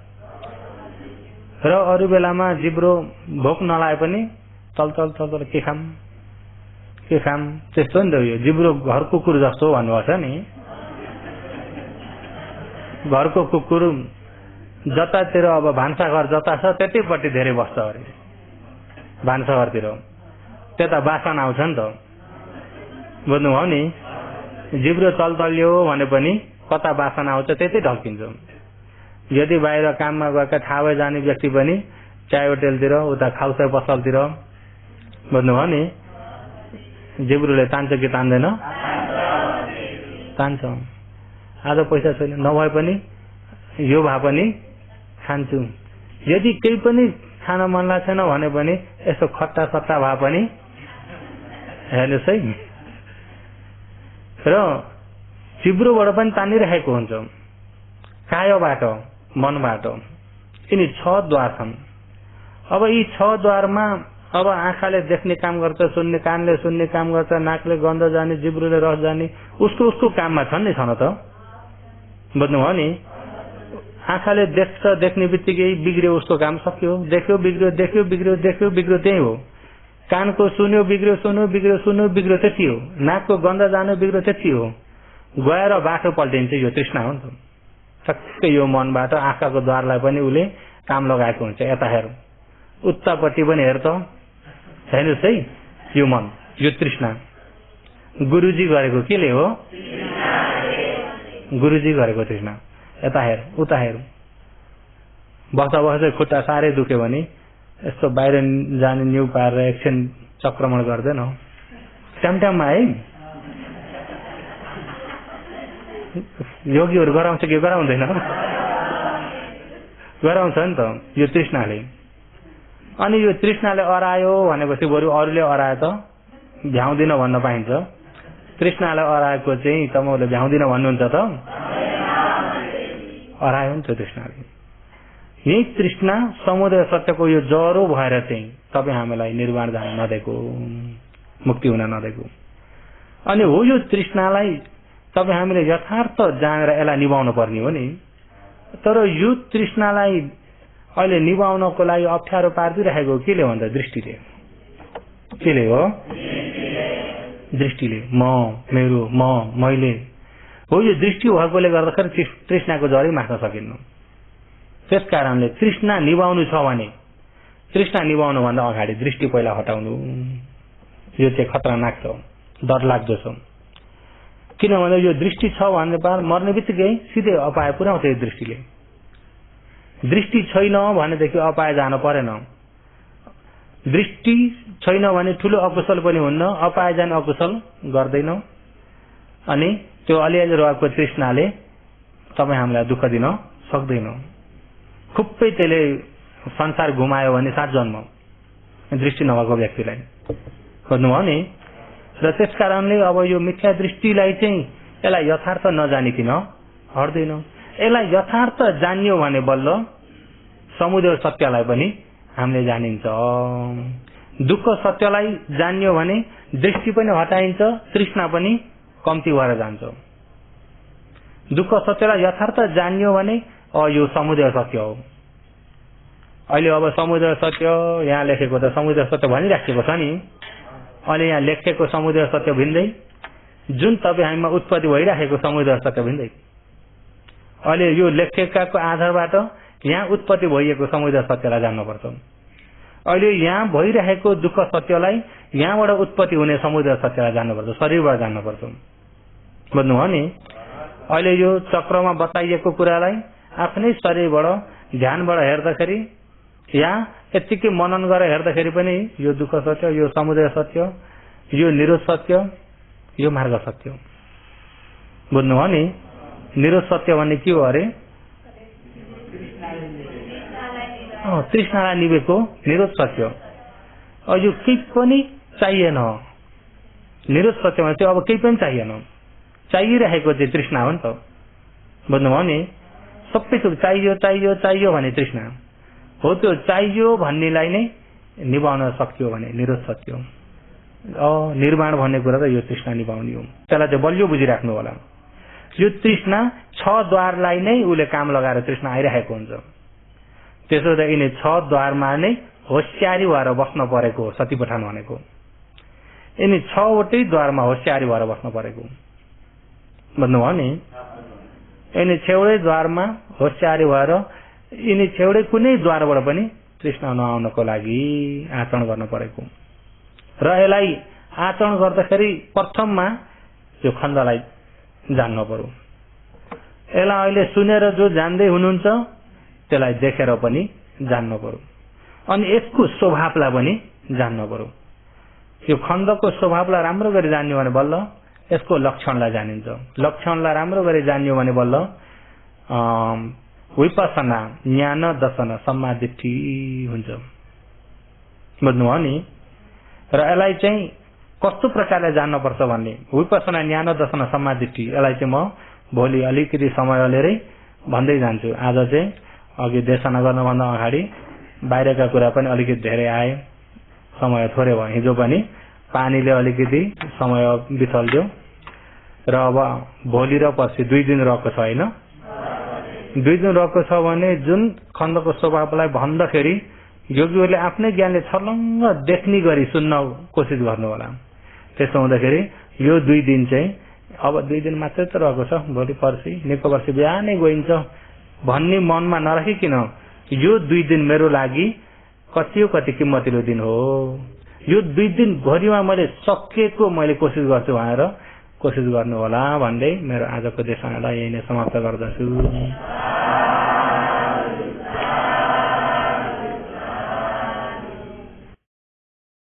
र अरू बेलामा जिब्रो भोक नलाए पनि चल के खाम त्यस्तो नि त। यो जिब्रो घर कुकुर जस्तो भन्नुपर्छ नि। घरको कुकुर जतातिर अब भान्साघर जता छ त्यतैपट्टि धेरै बस्छ अरे। भान्साघरतिर त्यता बासन आउँछ नि त, बुझ्नुभयो नि? जिब्रो चल्यो भने पनि कता बासन आउँछ त्यतै ढल्किन्छ। यदि बाहिर काममा गएका थाहा जाने व्यक्ति पनि चाय होटेलतिर, उता खाउसा पसलतिर, बुझ्नुभयो नि? जिब्रोले तान्छ कि तान्दैन? तान्छ। आज पैसा छैन नभए पनि यो भए पनि खान्छु, यदि केही पनि खान मन लाग्छ छैन भने पनि यसो खट्टा सट्टा भए पनि हेर्नुहोस् है। र जिब्रोबाट पनि तानिरहेको हुन्छ, कायबाट, मनबाट। यिनी 6 द्वार छन्। अब यी 6 द्वारमा अब आँखाले देख्ने काम गर्छ, सुन्ने, कानले सुन्ने काम गर्छ, नाकले गन्ध जाने, जिब्रोले रस जाने, उसको काममा छन् नि छन त, बुझ्नुभयो नि? आँखाले देख्ने बित्तिकै बिग्रियो उसको काम, सक्यो। देख्यो बिग्रियो त्यही हो। कानको सुन्यो बिग्रियो त्यति हो। नाकको गन्ध जानु बिग्रियो त्यति हो। गएर बाटो पल्टिन्छ, यो तृष्णा हो नि त। ठक्कै यो मनबाट आँखाको द्वारलाई पनि उसले काम लगाएको हुन्छ। यता हेर, उत्तापट्टि पनि हेर त, हेर्नुहोस् है, यो मन, यो तृष्णा गुरुजी गरेको केले हो? गुरुजी गरेको तृष्णा। यता हेर, उता हेर। बस्दा खुट्टा साह्रै दुख्यो भने यस्तो बाहिर जाने न्यु पारेर एकछिन चक्रमण गर्दैन ट्यामट्याममा है? योगीहरू गराउँछ कि गराउँदैन? गराउँछ नि त यो तृष्णाले। अनि यो तृष्णाले अरायो भनेपछि बरु अरूले अरायो त भ्याउँदिन भन्न पाइन्छ। तृष्णाले अराएको चाहिँ तपाईँले भ्याउँदिन भन्नुहुन्छ त? अरायो नि त तृष्णाले। यही तृष्णा समुदय सत्यको यो जरो भएर चाहिँ तपाईँ हामीलाई निर्वाण जान नदिएको, मुक्ति हुन नदिएको। अनि हो यो तृष्णालाई तपाईँ हामीले यथार्थ जानेर यसलाई निभाउनु पर्ने हो नि। तर यो तृष्णालाई अहिले निभाउनको लागि अप्ठ्यारो पारिदिरहेको केले भन्दा दृष्टिले। केले हो? दृष्टिले। म, मेरो, मैले हो। यो दृष्टि भएकोले गर्दाखेरि तृष्णाको जरै मार्न सकिन्न। त्यस कारणले तृष्णा निभाउनु छ भने तृष्णा निभाउनु भन्दा अगाडि दृष्टि पहिला हटाउनु। यो चाहिँ खतरनाक छ, डर लाग्दो छ। किनभने यो दृष्टि छ भन्ने पार मर्ने बित्तिकै सिधै अपाय पुर्याउँछ। यो दृष्टिले दृष्टि छैन भनेदेखि अपाय जान परेन। दृष्टि छैन भने ठुलो अकुशल पनि हुन्न, अपाय जाने अकुशल गर्दैन। अनि त्यो अलिअलि रहेको तृष्णाले तपाईँ हामीलाई दुःख दिन सक्दैन। खुबै त्यसले संसार घुमायो भने 7 जन्म दृष्टि नभएको व्यक्तिलाई, बुझ्नुभयो नि? र त्यस कारणले अब यो मिथ्या दृष्टिलाई चाहिँ यसलाई यथार्थ नजानिकन हट्दैन। यसलाई यथार्थ जानियो भने बल्ल समुदय सत्यलाई पनि हामीले जानिन्छ। दुःख सत्यलाई जान्यो भने दृष्टि पनि हटाइन्छ, तृष्णा पनि कम्ती भएर जान्छ। दुःख सत्यलाई यथार्थ जान्यो भने यो समुदय सत्य हो। अहिले अब समुदय सत्य यहाँ लेखेको त समुदय सत्य भनिराखेको छ नि, अहिले यहाँ लेखेको समुदय सत्य भिन्दै, जुन तपाईँ हामीमा उत्पत्ति भइराखेको समुदय सत्य भिन्दै। अहिले यो लेखेकाको आधारबाट यहाँ उत्पत्ति भइएको समुदय सत्यलाई जान्नुपर्छ। अहिले यहाँ भइरहेको दुःख सत्यलाई यहाँबाट उत्पत्ति हुने समुदय सत्यलाई जान्नुपर्छ, शरीरबाट जान्नुपर्छ। बुझ्नुभयो नि? अहिले यो चक्रमा बताइएको कुरालाई आफ्नै शरीरबाट ध्यानबाट हेर्दाखेरि, यहाँ यतिकै मनन गरेर हेर्दाखेरि पनि यो दुःख सत्य, यो समुदय सत्य, यो निरोध सत्य, यो मार्ग सत्य। बुझ्नुभयो नि? निरोध सत्य भन्ने के हो अरे? तृष्णालाई निभेको निरोध सत्य। यो केही पनि चाहिएन। निरोध सत्यमा चाहिँ अब केही पनि चाहिएन, चाहिरहेको चाहिँ तृष्णा हो नि त। बुझ्नुभयो नि? सबै थोक चाहियो चाहियो चाहियो भने तृष्णा हो। त्यो चाहियो भन्नेलाई नै निभाउन सकियो भने निरोध सत्य हो। निर्माण भन्ने कुरा त यो तृष्णा निभाउने हो। त्यसलाई चाहिँ बलियो बुझिराख्नु होला। यो तृष्णा 6 द्वारलाई नै उसले काम लगाएर तृष्णा आइरहेको हुन्छ। त्यसो त यिनी 6 द्वारमा नै होशियारी भएर बस्न परेको हो सती पठाउनु भनेको। यिनी 6वटै द्वारमा होशियारी भएर बस्न परेको। बुझ्नुभयो नि? यिनी छेउडै द्वारमा होशियारी भएर यिनी छेउडै कुनै द्वारबाट पनि तृष्णा नआउनको लागि आचरण गर्न परेको। र यसलाई आचरण गर्दाखेरि प्रथममा यो खण्डलाई जान्न पर्यो। यसलाई अहिले सुनेर जो जान्दै हुनुहुन्छ त्यसलाई देखेर पनि जान्न पर्यो, अनि यसको स्वभावलाई पनि जान्न पर्यो। यो खण्डको स्वभावलाई राम्रो गरी जान्यो भने बल्ल यसको लक्षणलाई जानिन्छ। लक्षणलाई राम्रो गरी जान्यो भने बल्ल विपसना, ज्ञान, दर्शन, सम्मादिष्टि हुन्छ। बुझ्नुभयो नि? र यसलाई चाहिँ कस्तो प्रकारले जान्नुपर्छ भन्ने विपसना, ज्ञान, दर्शन, सम्मादिष्टि, यसलाई चाहिँ म भोलि अलिकति समय लिएरै भन्दै जान्छु। आज चाहिँ अघि देशना गर्नुभन्दा अगाडि बाहिरका कुरा पनि अलिकति धेरै आए, समय थोरै भयो। हिजो पनि पानीले अलिकति समय बिथल्यो र अब भोलि र पर्सि 2 दिन रहेको छ होइन? 2 दिन रहेको छ भने जुन खण्डको स्वभावलाई भन्दाखेरि योगीहरूले आफ्नै ज्ञानले छर्लङ्ग देख्ने गरी सुन्न कोसिस गर्नु होला। त्यसो हुँदाखेरि यो 2 दिन चाहिँ अब 2 दिन मात्रै त रहेको छ, भोलि पर्सि निको पर्सि बिहानै गइन्छ भन्ने मनमा नराखिकन यो 2 दिन मेरो लागि कति किम्मतिलो दिन हो, यो 2 दिन भरिमा मैले सकेको मैले कोसिस गर्छु भनेर कोसिस गर्नु होला भन्दै मेरो आजको देशनालाई यही नै समाप्त गर्दछु।